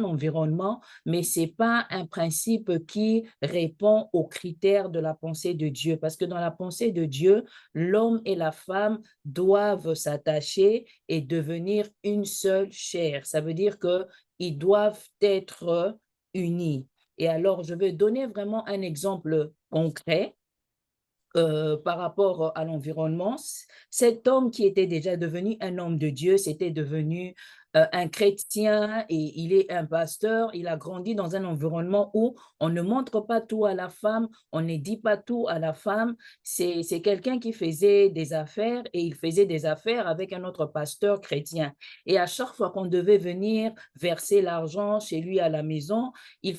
environnement, mais ce n'est pas un principe qui répond aux critères de la pensée de Dieu. Parce que dans la pensée de Dieu, l'homme et la femme doivent s'attacher et devenir une seule chair. Ça veut dire qu'ils doivent être unis. Et alors, je vais donner vraiment un exemple concret. par rapport à l'environnement. Cet homme qui était déjà devenu un homme de Dieu, c'était devenu un chrétien et il est un pasteur. Il a grandi dans un environnement où on ne montre pas tout à la femme, on ne dit pas tout à la femme. C'est quelqu'un qui faisait des affaires et il faisait des affaires avec un autre pasteur chrétien. Et à chaque fois qu'on devait venir verser l'argent chez lui à la maison, il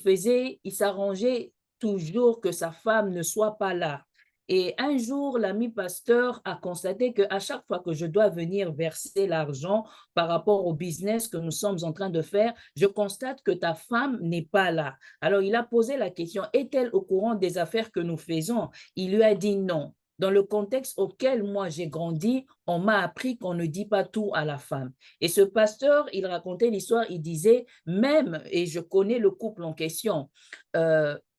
s'arrangeait toujours que sa femme ne soit pas là. Et un jour, l'ami pasteur a constaté qu'à chaque fois que je dois venir verser l'argent par rapport au business que nous sommes en train de faire, je constate que ta femme n'est pas là. Alors, il a posé la question, est-elle au courant des affaires que nous faisons? Il lui a dit non. Dans le contexte auquel moi j'ai grandi, on m'a appris qu'on ne dit pas tout à la femme. Et ce pasteur, il racontait l'histoire, il disait même, et je connais le couple en question,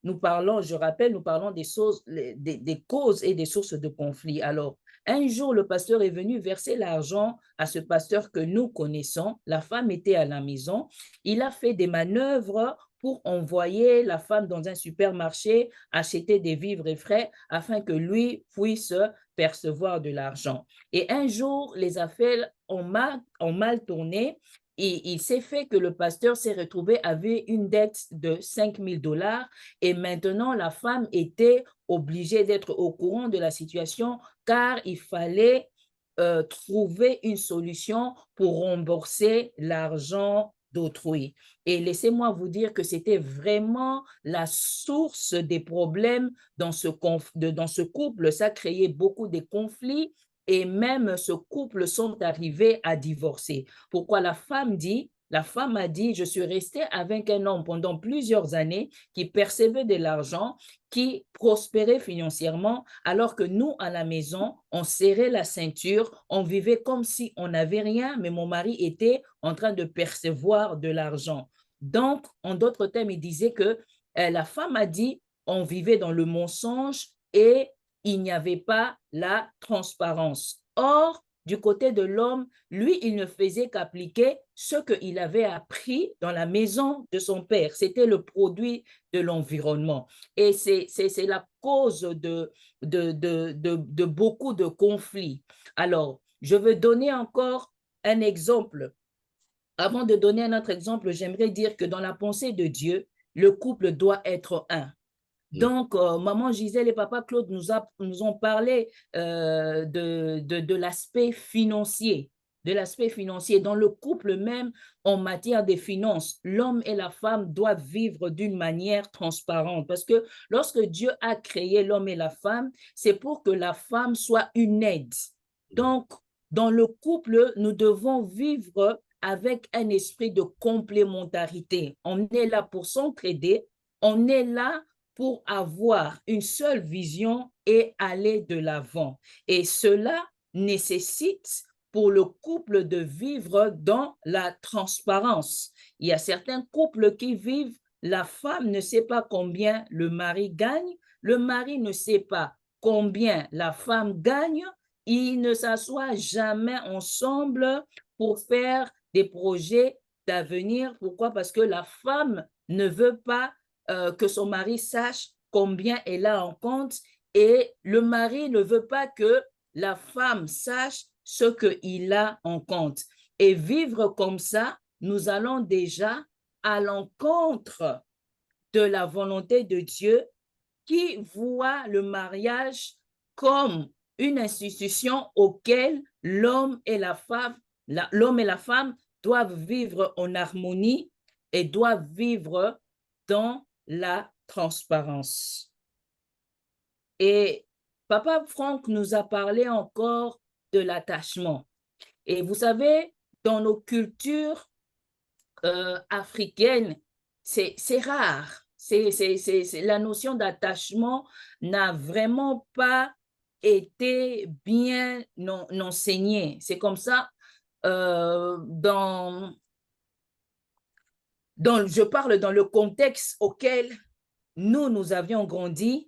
nous parlons des causes et des sources de conflit. Alors, un jour, le pasteur est venu verser l'argent à ce pasteur que nous connaissons. La femme était à la maison. Il a fait des manœuvres pour envoyer la femme dans un supermarché, acheter des vivres et frais afin que lui puisse percevoir de l'argent. Et un jour, les affaires ont mal tourné. Et il s'est fait que le pasteur s'est retrouvé avec une dette de 5 000 $ et maintenant la femme était obligée d'être au courant de la situation car il fallait trouver une solution pour rembourser l'argent d'autrui. Et laissez-moi vous dire que c'était vraiment la source des problèmes dans ce couple. Ça créait beaucoup de conflits et même ce couple sont arrivés à divorcer. Pourquoi la femme a dit, je suis restée avec un homme pendant plusieurs années qui percevait de l'argent, qui prospérait financièrement, alors que nous, à la maison, on serrait la ceinture, on vivait comme si on n'avait rien, mais mon mari était en train de percevoir de l'argent. Donc, en d'autres termes, il disait que la femme a dit, on vivait dans le mensonge et il n'y avait pas la transparence. Or, du côté de l'homme, lui, il ne faisait qu'appliquer ce qu'il avait appris dans la maison de son père. C'était le produit de l'environnement. Et c'est la cause de beaucoup de conflits. Alors, je veux donner encore un exemple. Avant de donner un autre exemple, j'aimerais dire que dans la pensée de Dieu, le couple doit être un. Donc, maman Gisèle et papa Claude nous ont parlé de l'aspect financier. De l'aspect financier. Dans le couple même, en matière de finances, l'homme et la femme doivent vivre d'une manière transparente. Parce que lorsque Dieu a créé l'homme et la femme, c'est pour que la femme soit une aide. Donc, dans le couple, nous devons vivre avec un esprit de complémentarité. On est là pour s'entraider, on est là pour avoir une seule vision et aller de l'avant. Et cela nécessite pour le couple de vivre dans la transparence. Il y a certains couples qui vivent, la femme ne sait pas combien le mari gagne, le mari ne sait pas combien la femme gagne, ils ne s'assoient jamais ensemble pour faire des projets d'avenir. Pourquoi? Parce que la femme ne veut pas que son mari sache combien elle a en compte et le mari ne veut pas que la femme sache ce qu'il a en compte. Et vivre comme ça, nous allons déjà à l'encontre de la volonté de Dieu qui voit le mariage comme une institution auquel l'homme et la femme doivent vivre en harmonie et doivent vivre dans la transparence. Et Papa Franck nous a parlé encore de l'attachement. Et vous savez, dans nos cultures africaines, c'est rare. La notion d'attachement n'a vraiment pas été bien enseignée. C'est comme ça, je parle dans le contexte auquel nous avions grandi,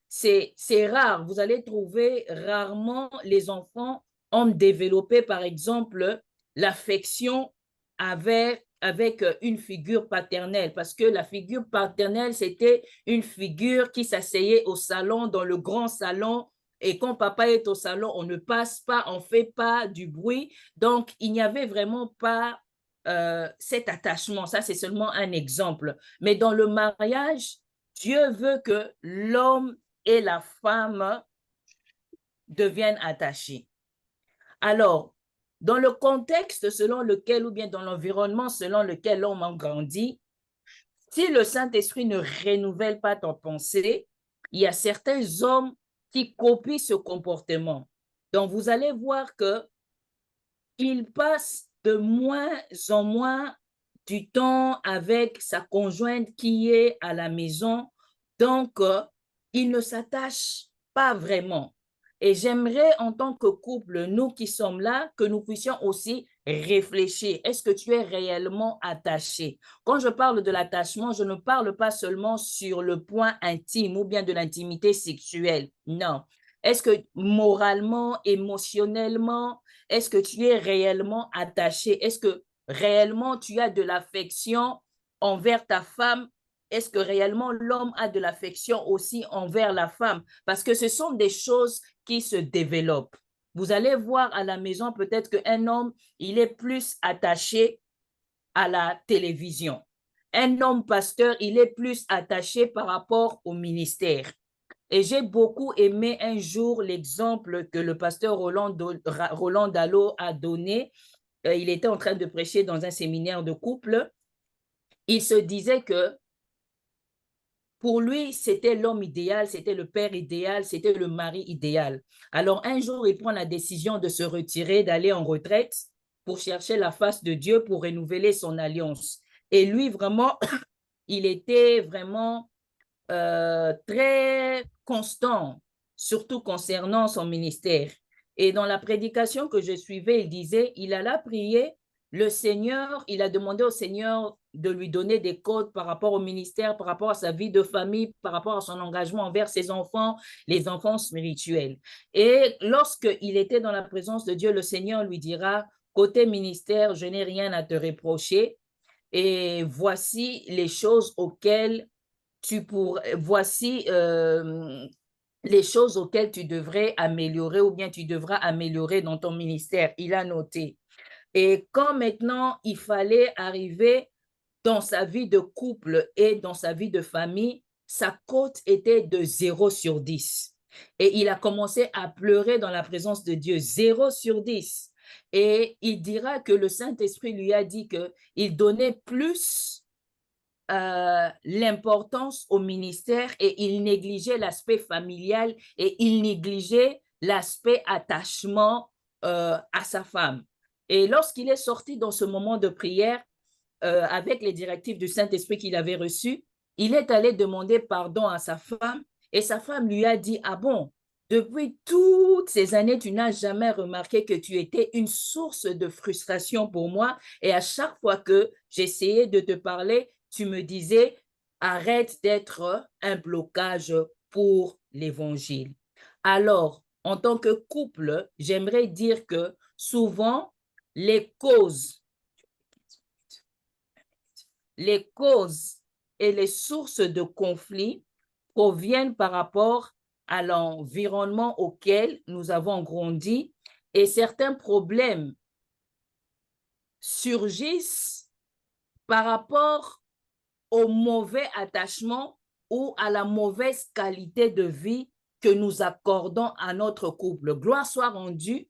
c'est rare. Vous allez trouver rarement les enfants ont développé, par exemple, l'affection avec une figure paternelle, parce que la figure paternelle, c'était une figure qui s'asseyait au salon, dans le grand salon, Et quand papa est au salon, on ne passe pas, on ne fait pas du bruit. Donc, il n'y avait vraiment pas cet attachement. Ça, c'est seulement un exemple. Mais dans le mariage, Dieu veut que l'homme et la femme deviennent attachés. Alors, dans le contexte selon lequel, ou bien dans l'environnement selon lequel l'homme a grandi, si le Saint-Esprit ne renouvelle pas ton pensée, il y a certains hommes qui copient ce comportement. Donc, vous allez voir qu'il passe de moins en moins du temps avec sa conjointe qui est à la maison. Donc, il ne s'attache pas vraiment. Et j'aimerais, en tant que couple, nous qui sommes là, que nous puissions aussi réfléchir. Est-ce que tu es réellement attaché? Quand je parle de l'attachement, je ne parle pas seulement sur le point intime ou bien de l'intimité sexuelle. Non. Est-ce que moralement, émotionnellement, est-ce que tu es réellement attaché? Est-ce que réellement tu as de l'affection envers ta femme? Est-ce que réellement l'homme a de l'affection aussi envers la femme? Parce que ce sont des choses qui se développent. Vous allez voir à la maison peut-être qu'un homme, il est plus attaché à la télévision. Un homme pasteur, il est plus attaché par rapport au ministère. Et j'ai beaucoup aimé un jour l'exemple que le pasteur Roland Dallot a donné. Il était en train de prêcher dans un séminaire de couple. Il se disait que pour lui, c'était l'homme idéal, c'était le père idéal, c'était le mari idéal. Alors un jour, il prend la décision de se retirer, d'aller en retraite pour chercher la face de Dieu, pour renouveler son alliance. Et lui, vraiment, il était vraiment très constant, surtout concernant son ministère. Et dans la prédication que je suivais, il disait, il alla prier le Seigneur, il a demandé au Seigneur de lui donner des codes par rapport au ministère, par rapport à sa vie de famille, par rapport à son engagement envers ses enfants, les enfants spirituels. Et lorsqu'il était dans la présence de Dieu, le Seigneur lui dira, côté ministère, je n'ai rien à te reprocher. Et voici les choses auxquelles voici les choses auxquelles tu devrais améliorer ou bien tu devras améliorer dans ton ministère. Il a noté. Et quand maintenant il fallait arriver dans sa vie de couple et dans sa vie de famille, sa cote était de 0 sur 10. Et il a commencé à pleurer dans la présence de Dieu, 0 sur 10. Et il dira que le Saint-Esprit lui a dit qu'il donnait plus l'importance au ministère et il négligeait l'aspect familial et il négligeait l'aspect attachement à sa femme. Et lorsqu'il est sorti dans ce moment de prière, avec les directives du Saint-Esprit qu'il avait reçues, il est allé demander pardon à sa femme et sa femme lui a dit, ah bon, depuis toutes ces années, tu n'as jamais remarqué que tu étais une source de frustration pour moi et à chaque fois que j'essayais de te parler, tu me disais, arrête d'être un blocage pour l'évangile. Alors, en tant que couple, j'aimerais dire que souvent, les causes et les sources de conflits proviennent par rapport à l'environnement auquel nous avons grandi et certains problèmes surgissent par rapport au mauvais attachement ou à la mauvaise qualité de vie que nous accordons à notre couple. Gloire soit rendue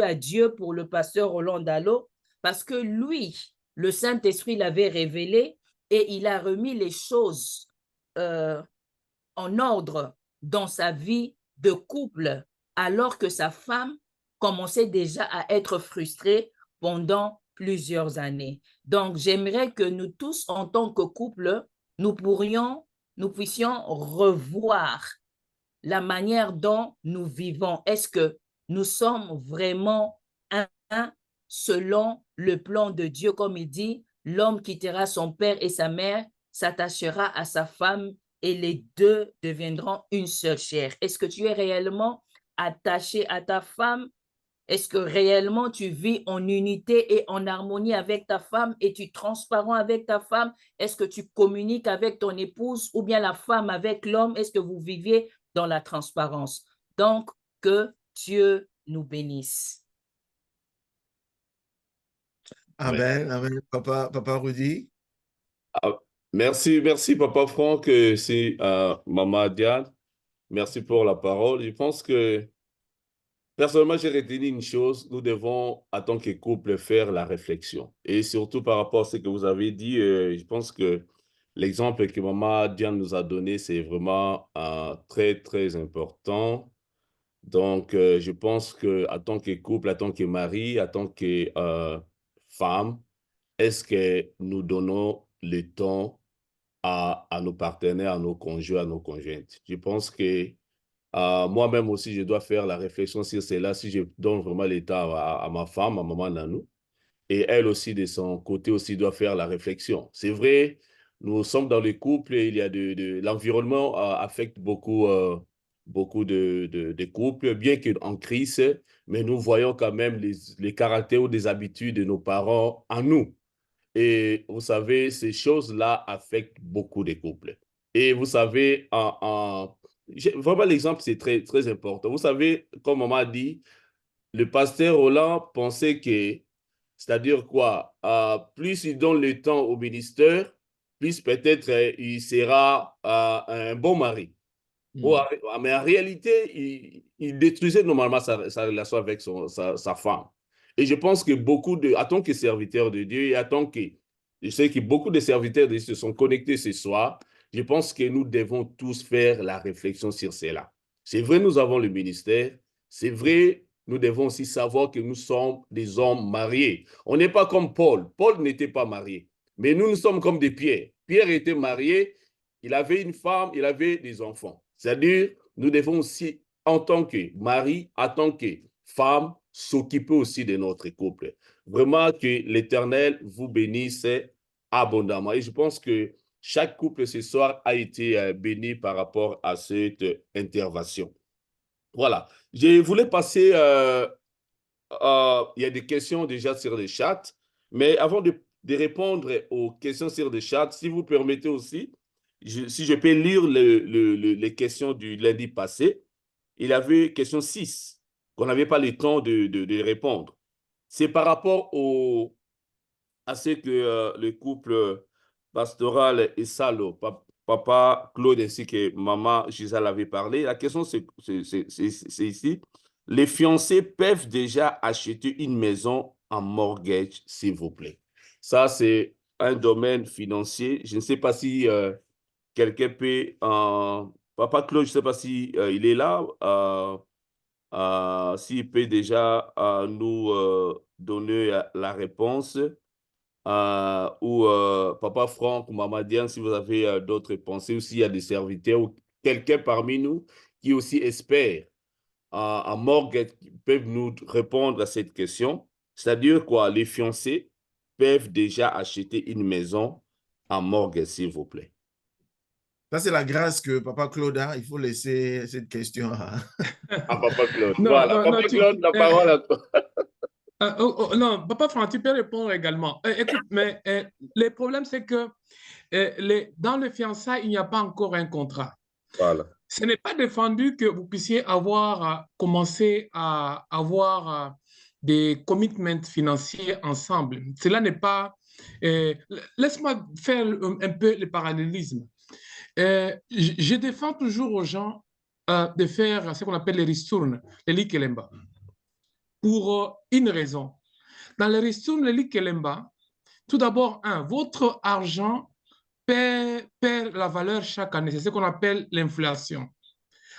à Dieu pour le pasteur Roland Dallot, parce que lui, le Saint-Esprit l'avait révélé et il a remis les choses en ordre dans sa vie de couple, alors que sa femme commençait déjà à être frustrée pendant plusieurs années. Donc, j'aimerais que nous tous, en tant que couple, nous puissions revoir la manière dont nous vivons. Est-ce que nous sommes vraiment un selon le plan de Dieu, comme il dit, l'homme quittera son père et sa mère, s'attachera à sa femme et les deux deviendront une seule chair. Est-ce que tu es réellement attaché à ta femme? Est-ce que réellement tu vis en unité et en harmonie avec ta femme et tu es transparent avec ta femme? Est-ce que tu communiques avec ton épouse ou bien la femme avec l'homme? Est-ce que vous viviez dans la transparence. Donc, que Dieu nous bénisse. Amen, amen. Papa Rudy. Merci, Papa Franck, c'est Maman Diane. Merci pour la parole. Je pense que, personnellement, j'ai retenu une chose, nous devons, en tant que couple, faire la réflexion. Et surtout par rapport à ce que vous avez dit, je pense que l'exemple que Maman Diane nous a donné, c'est vraiment très, très important. Donc, je pense qu'en tant que couple, en tant que mari, en tant que femme, est-ce que nous donnons le temps à nos partenaires, à nos conjoints, à nos conjointes? Je pense que moi-même aussi, je dois faire la réflexion sur cela, si je donne vraiment le temps à ma femme, à maman Nanou. Et elle aussi, de son côté, aussi doit faire la réflexion. C'est vrai, nous sommes dans le couple et il y a l'environnement affecte beaucoup, beaucoup de couples, bien qu'en crise, mais nous voyons quand même les caractères ou des habitudes de nos parents en nous. Et vous savez, ces choses-là affectent beaucoup de couples. Et vous savez, vraiment l'exemple, c'est très, très important. Vous savez, comme maman a dit, le pasteur Roland pensait que, c'est-à-dire quoi, plus il donne le temps au ministère, plus peut-être il sera un bon mari. Mais en réalité, il détruisait normalement sa relation avec sa femme. Et je pense que en tant que serviteur de Dieu, je sais que beaucoup de serviteurs de Dieu se sont connectés ce soir, je pense que nous devons tous faire la réflexion sur cela. C'est vrai, nous avons le ministère. C'est vrai, nous devons aussi savoir que nous sommes des hommes mariés. On n'est pas comme Paul. Paul n'était pas marié. Mais nous sommes comme des Pierre. Pierre était marié, il avait une femme, il avait des enfants. C'est-à-dire, nous devons aussi, en tant que mari, en tant que femme, s'occuper aussi de notre couple. Vraiment que l'Éternel vous bénisse abondamment. Et je pense que chaque couple ce soir a été béni par rapport à cette intervention. Voilà. Je voulais passer, il y a des questions déjà sur le chat, mais avant de répondre aux questions sur le chat, si vous permettez aussi, si je peux lire les questions du lundi passé, il y avait question 6, qu'on n'avait pas le temps de répondre. C'est par rapport à ce que le couple pastoral et Salo, papa Claude ainsi que maman Gisèle avait parlé. La question, c'est ici. Les fiancés peuvent déjà acheter une maison en mortgage, s'il vous plaît. Ça, c'est un domaine financier. Je ne sais pas si quelqu'un peut... Papa Claude, je ne sais pas si il est là. S'il peut déjà nous donner la réponse. Ou Papa Franck ou Maman Diane, si vous avez d'autres pensées, ou s'il y a des serviteurs ou quelqu'un parmi nous qui aussi espère en mortgage, peuvent nous répondre à cette question. C'est-à-dire quoi? Les fiancés peuvent déjà acheter une maison en mortgage, s'il vous plaît. Ça, c'est la grâce que Papa Claude a. Il faut laisser cette question à Papa Claude. Non, voilà. Papa Claude, la parole à toi. Non, Papa Franck, tu peux répondre également. Écoute, mais le problème, c'est que dans le fiançailles, il n'y a pas encore un contrat. Voilà. Ce n'est pas défendu que vous puissiez commencer à avoir des commitments financiers ensemble. Cela n'est pas... laisse-moi faire un peu le parallélisme. Je défends toujours aux gens de faire ce qu'on appelle les ristournes, les likelemba, pour une raison. Dans les ristournes, les likelemba, tout d'abord, votre argent perd la valeur chaque année. C'est ce qu'on appelle l'inflation.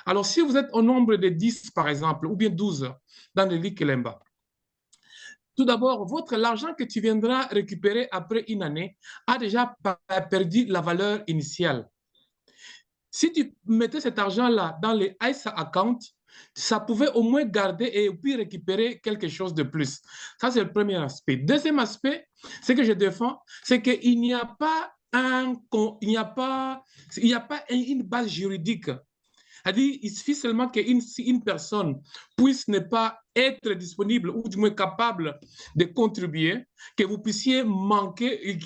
Alors, si vous êtes au nombre de 10, par exemple, ou bien 12 dans les likelemba, tout d'abord, l'argent que tu viendras récupérer après une année a déjà perdu la valeur initiale. Si tu mettais cet argent-là dans les ISA accounts, ça pouvait au moins garder et puis récupérer quelque chose de plus. Ça, c'est le premier aspect. Deuxième aspect, ce que je défends, c'est qu'il n'y a pas une base juridique. C'est-à-dire, il suffit seulement qu'une personne puisse ne pas être disponible ou du moins capable de contribuer, que vous puissiez manquer, et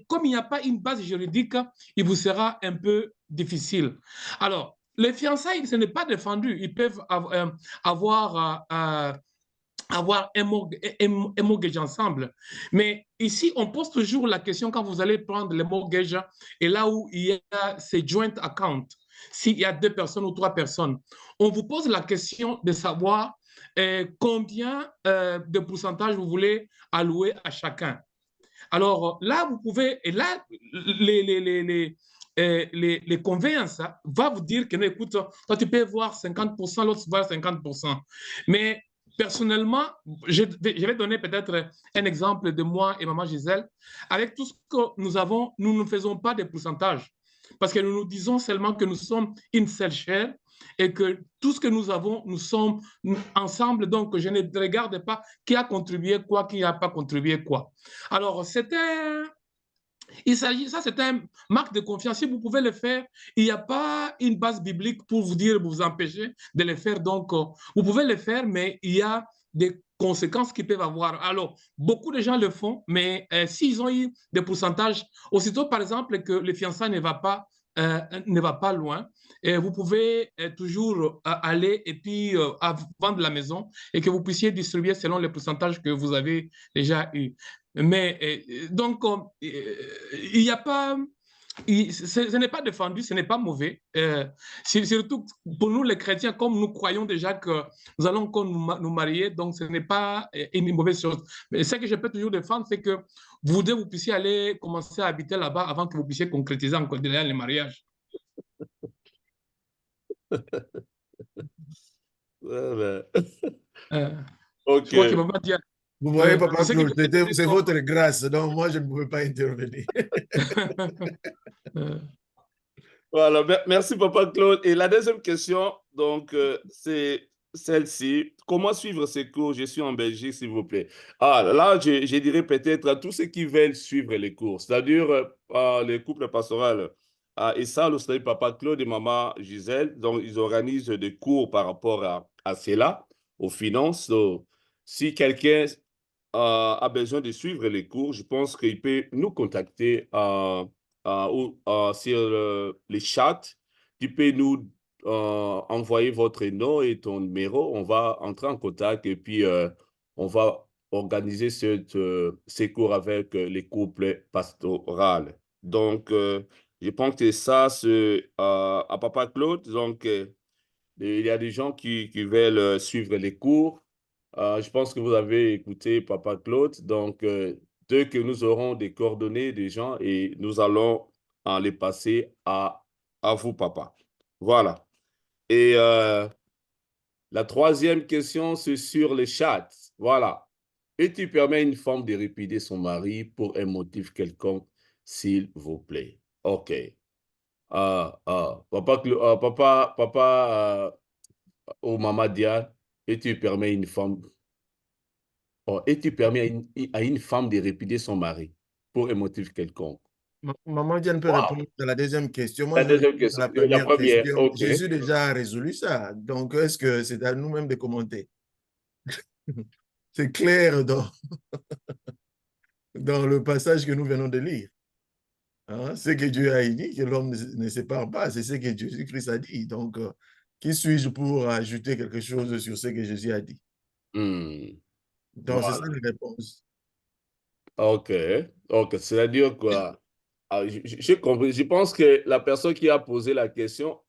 comme il n'y a pas une base juridique, il vous sera un peu difficile. Alors, les fiançailles, ce n'est pas défendu. Ils peuvent avoir un mortgage ensemble. Mais ici, on pose toujours la question quand vous allez prendre le mortgage et là où il y a ces joint accounts, s'il y a 2 personnes ou 3 personnes, on vous pose la question de savoir combien de pourcentage vous voulez allouer à chacun. Alors là, vous pouvez, et là, les conveyances va vous dire que, non, écoute, toi, tu peux voir 50%, l'autre va 50%. Mais personnellement, je vais donner peut-être un exemple de moi et maman Gisèle. Avec tout ce que nous avons, nous ne faisons pas de pourcentage parce que nous nous disons seulement que nous sommes une seule chair et que tout ce que nous avons, nous sommes ensemble. Donc, je ne regarde pas qui a contribué quoi, qui n'a pas contribué quoi. Alors, c'est un marque de confiance. Si vous pouvez le faire, il n'y a pas une base biblique pour vous dire, vous empêcher de le faire. Donc, vous pouvez le faire, mais il y a des conséquences qu'ils peuvent avoir. Alors, beaucoup de gens le font, mais s'ils ont eu des pourcentages, aussitôt, par exemple, que le fiançailles ne va pas loin, et vous pouvez toujours aller et puis vendre la maison et que vous puissiez distribuer selon les pourcentages que vous avez déjà eu. Mais donc, il n'y a pas, ce n'est pas défendu, ce n'est pas mauvais. Surtout pour nous, les chrétiens, comme nous croyons déjà que nous allons nous marier, donc ce n'est pas une mauvaise chose. Mais ce que je peux toujours défendre, c'est que vous puissiez aller commencer à habiter là-bas avant que vous puissiez concrétiser encore derrière le mariage. Ok. Je crois qu'il va pas dire. Vous voyez, Papa Claude, c'est votre grâce, donc moi, je ne pouvais pas intervenir. Voilà, merci Papa Claude. Et la deuxième question, donc, c'est celle-ci. Comment suivre ces cours? Je suis en Belgique, s'il vous plaît. Ah, là, je dirais peut-être à tous ceux qui veulent suivre les cours, c'est-à-dire les couples pastoraux. Et ça, le c'est Papa Claude et Maman Gisèle, donc ils organisent des cours par rapport à cela, aux finances. Donc, si quelqu'un a besoin de suivre les cours, je pense qu'il peut nous contacter sur les chats. Tu peux nous envoyer votre nom et ton numéro. On va entrer en contact et puis on va organiser ces cours avec les couples pastoraux. Donc, je pense que ça, c'est à Papa Claude. Donc, il y a des gens qui veulent suivre les cours. Je pense que vous avez écouté Papa Claude. Donc, dès que nous aurons des coordonnées des gens et nous allons les passer à vous, Papa. Voilà. Et la troisième question, c'est sur le chat. Voilà. Et tu permets à une femme de répudier son mari pour un motif quelconque, s'il vous plaît. OK. Papa ou Maman Diane, et tu permets une femme à une femme de répudier son mari pour un motif quelconque. Maman Diane peut répondre à la deuxième question. Moi, La deuxième question. La première question. Okay. Jésus déjà résolu ça. Donc, est-ce que c'est à nous-mêmes de commenter? C'est clair dans le passage que nous venons de lire. Hein? Ce que Dieu a dit, que l'homme ne sépare pas, c'est ce que Jésus-Christ a dit. Donc, qui suis-je pour ajouter quelque chose sur ce que Jésus a dit? Donc, voilà. C'est ça la réponse. OK. C'est-à-dire quoi? J'ai compris. Je pense que la personne qui a posé la question,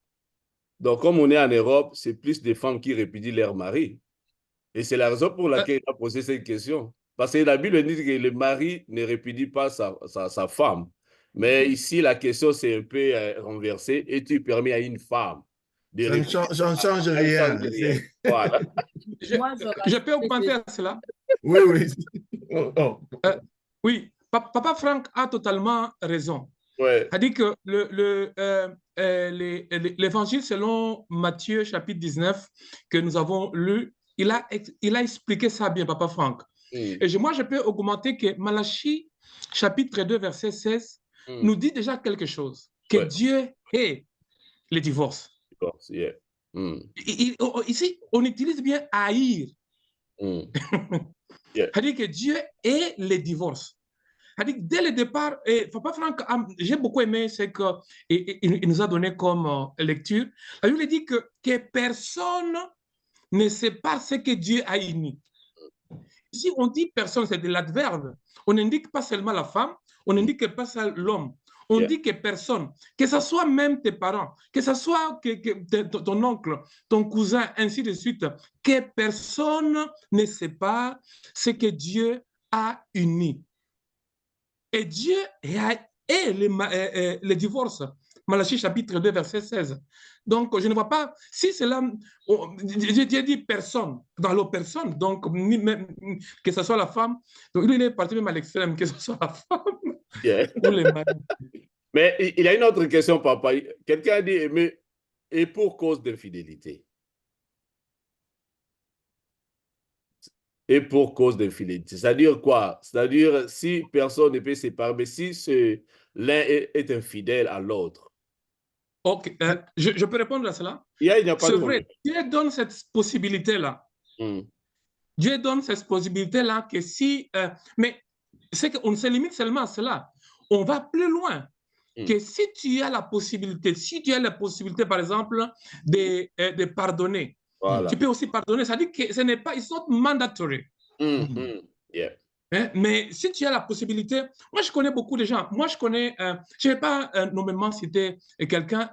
donc comme on est en Europe, c'est plus des femmes qui répudient leur mari. Et c'est la raison pour laquelle il a posé cette question. Parce que la Bible dit que le mari ne répudie pas sa femme. Mais ici, la question s'est un peu renversée et tu permets à une femme de répudier. Ça ne change rien. Voilà. Je peux augmenter à cela? Oui, oui. Oui, Papa Franck a totalement raison. Ouais. Il a dit que l'évangile selon Matthieu chapitre 19 que nous avons lu, il a expliqué ça bien, Papa Franck. Et moi, je peux augmenter que Malachie chapitre 2 verset 16 nous dit déjà quelque chose, que Dieu hait le divorce. Yeah. Ici, on utilise bien haïr. Yeah. C'est-à-dire que Dieu hait le divorce. dès le départ, et Papa Franck, j'ai beaucoup aimé ce qu'il nous a donné comme lecture. La Bible dit que personne ne sait pas ce que Dieu a uni. Si on dit personne, c'est de l'adverbe. On n'indique pas seulement la femme, on n'indique pas seulement l'homme. On dit que personne, que ce soit même tes parents, que ce soit ton oncle, ton cousin, ainsi de suite, que personne ne sait pas ce que Dieu a uni. Et Dieu est le divorce. Malachie chapitre 2, verset 16. Donc, je ne vois pas, si cela, Dieu dit personne, dans l'eau personne, donc que ce soit la femme, donc il est parti même à l'extrême, que ce soit la femme ou les maris. Mais il y a une autre question, papa. Quelqu'un a dit, mais et pour cause d'infidélité? Et pour cause d'infidélité. C'est-à-dire quoi? C'est-à-dire si personne ne peut se séparer, mais si l'un est infidèle à l'autre. Ok, je peux répondre à cela? Il n'y a pas de C'est problème. vrai, Dieu donne cette possibilité-là. Dieu donne cette possibilité-là que si... mais c'est qu'on se limite seulement à cela. On va plus loin. Que si tu as la possibilité, par exemple, de pardonner, tu peux aussi pardonner. Ça dit que ce n'est pas, it's not mandatory. Yeah. Mais si tu as la possibilité, moi je connais beaucoup de gens. Moi je connais, je ne vais pas nommément citer quelqu'un,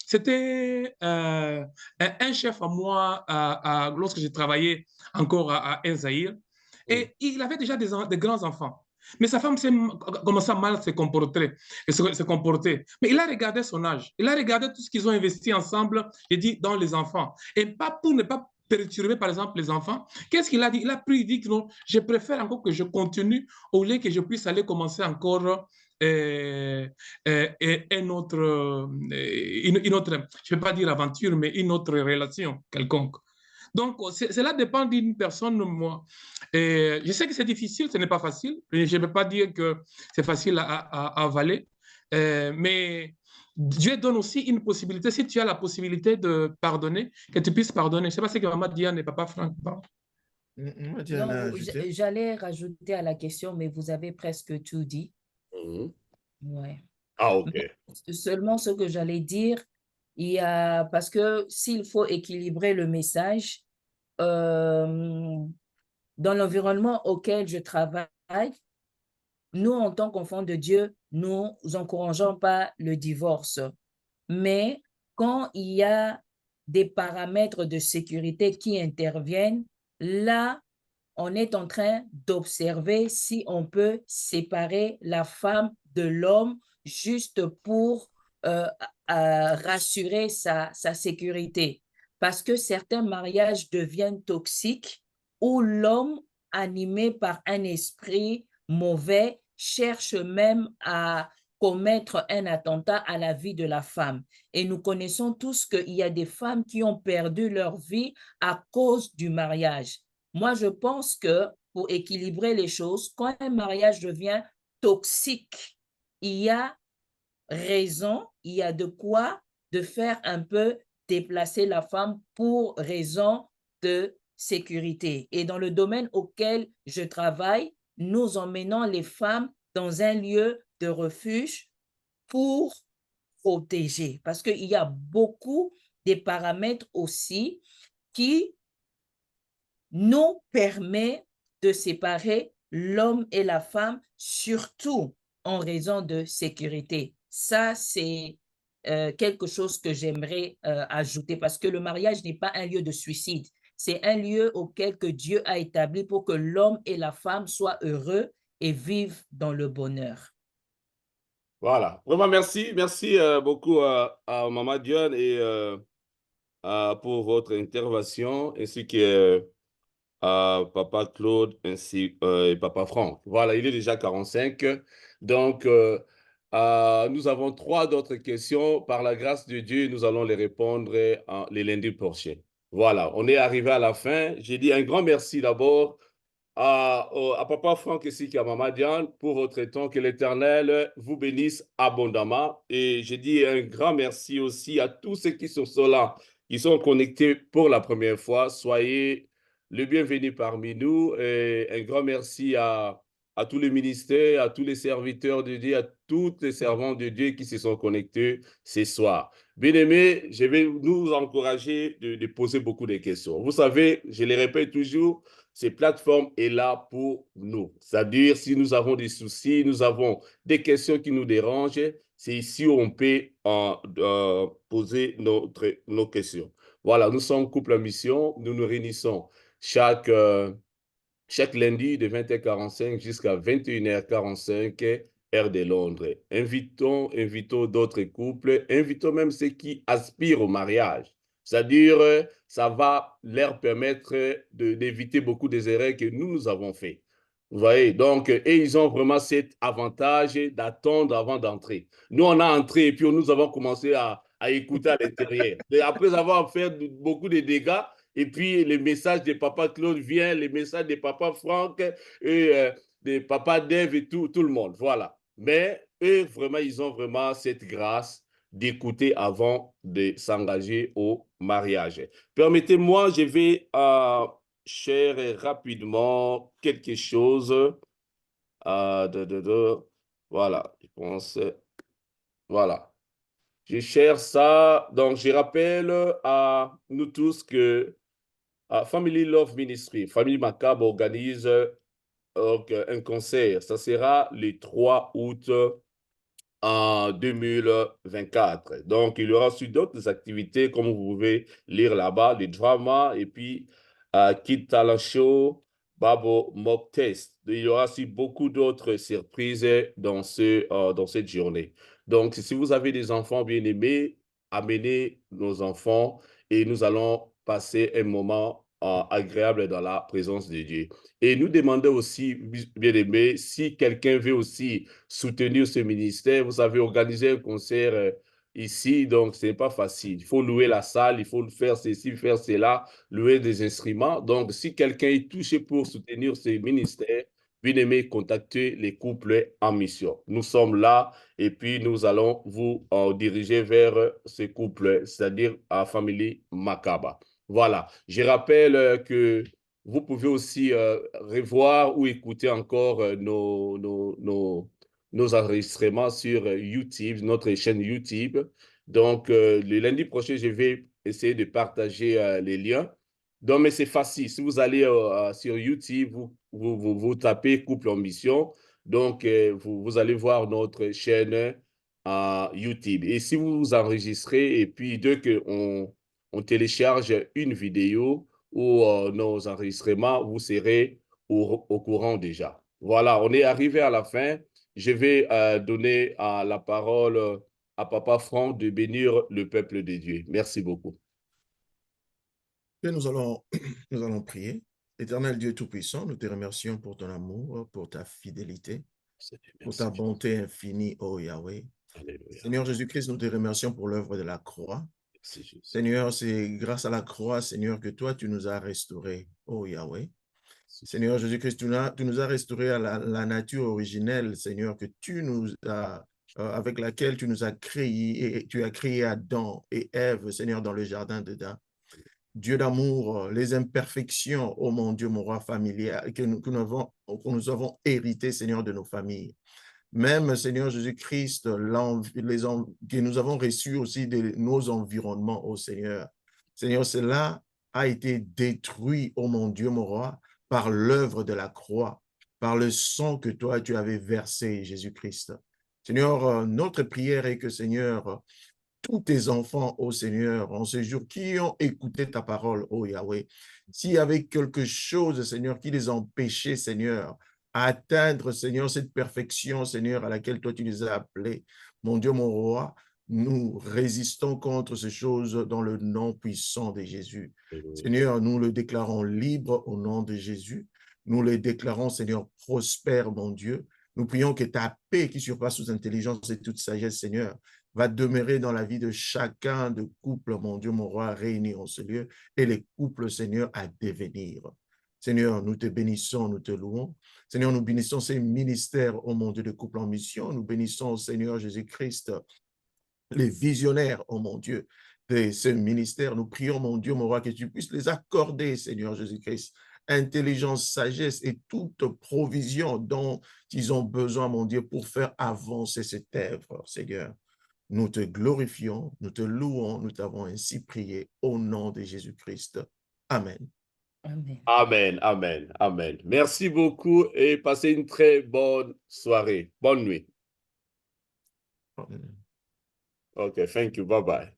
c'était un chef à moi lorsque j'ai travaillé encore à El Zahir, et il avait déjà des grands-enfants. Mais sa femme commençait à mal se comporter. Mais il a regardé son âge. Il a regardé tout ce qu'ils ont investi ensemble, il dit, dans les enfants. Et pas pour ne pas perturber, par exemple, les enfants. Qu'est-ce qu'il a dit? Il dit que non, je préfère encore que je continue au lieu que je puisse aller commencer encore une autre, je ne vais pas dire aventure, mais une autre relation quelconque. Donc, cela dépend d'une personne, moi. Je sais que c'est difficile, ce n'est pas facile. Je ne peux pas dire que c'est facile à avaler. Mais Dieu donne aussi une possibilité. Si tu as la possibilité de pardonner, que tu puisses pardonner. Je ne sais pas ce que Maman Diane et Papa Franck parlent. Non, j'allais rajouter à la question, mais vous avez presque tout dit. Ouais. Ah, ok. Mais seulement ce que j'allais dire, parce que s'il faut équilibrer le message, dans l'environnement auquel je travaille, nous, en tant qu'enfants de Dieu, nous n'encourageons pas le divorce. Mais quand il y a des paramètres de sécurité qui interviennent, là, on est en train d'observer si on peut séparer la femme de l'homme juste pour rassurer sa sécurité. Parce que certains mariages deviennent toxiques où l'homme, animé par un esprit mauvais, cherche même à commettre un attentat à la vie de la femme. Et nous connaissons tous qu'il y a des femmes qui ont perdu leur vie à cause du mariage. Moi, je pense que pour équilibrer les choses, quand un mariage devient toxique, il y a raison, il y a de quoi de faire un peu déplacer la femme pour raison de sécurité. Et dans le domaine auquel je travaille, nous emmenons les femmes dans un lieu de refuge pour protéger. Parce qu'il y a beaucoup de paramètres aussi qui nous permettent de séparer l'homme et la femme, surtout en raison de sécurité. Ça, c'est quelque chose que j'aimerais ajouter parce que le mariage n'est pas un lieu de suicide. C'est un lieu auquel que Dieu a établi pour que l'homme et la femme soient heureux et vivent dans le bonheur. Voilà. Vraiment, merci. Merci beaucoup à Maman Diane et pour votre intervention, ainsi que à Papa Claude ainsi et Papa Franck. Voilà, il est déjà 45. Donc, nous avons 3 d'autres questions. Par la grâce de Dieu, nous allons les répondre les lundis prochains. Voilà, on est arrivé à la fin. J'ai dit un grand merci d'abord à Papa Franck ainsi qu'à Maman Diane pour votre temps. Que l'Éternel vous bénisse abondamment. Et j'ai dit un grand merci aussi à tous ceux qui sont là, qui sont connectés pour la première fois. Soyez le bienvenu parmi nous. Et un grand merci à à tous les ministères, à tous les serviteurs de Dieu, à tous les servants de Dieu qui se sont connectés ce soir. Bien-aimés, je vais nous encourager de poser beaucoup de questions. Vous savez, je le répète toujours, cette plateforme est là pour nous. C'est-à-dire, si nous avons des soucis, nous avons des questions qui nous dérangent, c'est ici où on peut poser nos questions. Voilà, nous sommes couple en mission, nous nous réunissons chaque lundi de 20h45 jusqu'à 21h45, heure de Londres. Invitons d'autres couples, invitons même ceux qui aspirent au mariage. C'est-à-dire, ça va leur permettre d'éviter beaucoup des erreurs que nous avons fait. Vous voyez, donc, et ils ont vraiment cet avantage d'attendre avant d'entrer. Nous, on a entré et puis nous avons commencé à écouter à l'intérieur. Après avoir fait beaucoup de dégâts, et puis, les messages de papa Claude viennent, les messages de papa Franck et de papa Dave et tout le monde. Voilà. Mais eux, vraiment, ils ont vraiment cette grâce d'écouter avant de s'engager au mariage. Permettez-moi, je vais share rapidement quelque chose. Voilà, je pense. Voilà. Je share ça. Donc, je rappelle à nous tous que Family Love Ministry, Famille Macabre organise un concert. Ça sera le 3 août en 2024. Donc, il y aura aussi d'autres activités, comme vous pouvez lire là-bas, les dramas et puis Kid Talent Show, Babo Mock Test. Il y aura aussi beaucoup d'autres surprises dans cette journée. Donc, si vous avez des enfants bien-aimés, amenez nos enfants et nous allons passer un moment agréable dans la présence de Dieu. Et nous demandons aussi, bien-aimés, si quelqu'un veut aussi soutenir ce ministère, vous savez, organiser un concert ici, donc ce n'est pas facile. Il faut louer la salle, il faut faire ceci, faire cela, louer des instruments. Donc, si quelqu'un est touché pour soutenir ce ministère, bien-aimé, contactez les couples en mission. Nous sommes là et puis nous allons vous diriger vers ces couples, c'est-à-dire à Family Macabre. Voilà, je rappelle que vous pouvez aussi revoir ou écouter encore nos enregistrements sur YouTube, notre chaîne YouTube. Donc, le lundi prochain, je vais essayer de partager les liens. Donc, mais c'est facile. Si vous allez sur YouTube, vous tapez Couple en Mission. Donc, vous allez voir notre chaîne YouTube. Et si vous vous enregistrez, et puis dès qu'on télécharge une vidéo ou nos enregistrements, vous serez au courant déjà. Voilà, on est arrivé à la fin. Je vais donner la parole à Papa Franck de bénir le peuple de Dieu. Merci beaucoup. Et nous allons prier. Éternel Dieu Tout-Puissant, nous te remercions pour ton amour, pour ta fidélité, pour ta bonté infinie, ô Yahweh. Alléluia. Seigneur Jésus-Christ, nous te remercions pour l'œuvre de la croix. Seigneur, c'est grâce à la croix, Seigneur, que toi, tu nous as restaurés, ô Yahweh. Seigneur Jésus-Christ, tu nous as restaurés à la nature originelle, Seigneur, que tu nous as, avec laquelle tu nous as créés, et tu as créé Adam et Ève, Seigneur, dans le jardin d'Éden. Dieu d'amour, les imperfections, ô mon Dieu, mon roi familial, que nous avons hérité, Seigneur, de nos familles. Même, Seigneur Jésus-Christ, que nous avons reçu aussi de nos environnements, ô Seigneur. Seigneur, cela a été détruit, ô mon Dieu, mon roi, par l'œuvre de la croix, par le sang que toi, tu avais versé, Jésus-Christ. Seigneur, notre prière est que, Seigneur, tous tes enfants, ô Seigneur, en ce jour, qui ont écouté ta parole, ô Yahweh, s'il y avait quelque chose, Seigneur, qui les empêchait, Seigneur, à atteindre, Seigneur, cette perfection, Seigneur, à laquelle toi tu les as appelés, mon Dieu, mon roi, nous résistons contre ces choses dans le nom puissant de Jésus. Seigneur, nous le déclarons libre au nom de Jésus. Nous le déclarons, Seigneur, prospère, mon Dieu. Nous prions que ta paix qui surpasse toute intelligence et toute sagesse, Seigneur, va demeurer dans la vie de chacun de couple, mon Dieu, mon roi, réunis en ce lieu, et les couples, Seigneur, à devenir. Seigneur, nous te bénissons, nous te louons. Seigneur, nous bénissons ces ministères, oh mon Dieu, de couple en mission. Nous bénissons, Seigneur Jésus-Christ, les visionnaires, oh mon Dieu, de ce ministère. Nous prions, mon Dieu, mon roi, que tu puisses les accorder, Seigneur Jésus-Christ, intelligence, sagesse et toute provision dont ils ont besoin, mon Dieu, pour faire avancer cette œuvre, Seigneur. Nous te glorifions, nous te louons, nous t'avons ainsi prié au nom de Jésus-Christ. Amen. Amen. Amen, amen, amen. Merci beaucoup et passez une très bonne soirée. Bonne nuit. Amen. Okay, thank you. Bye-bye.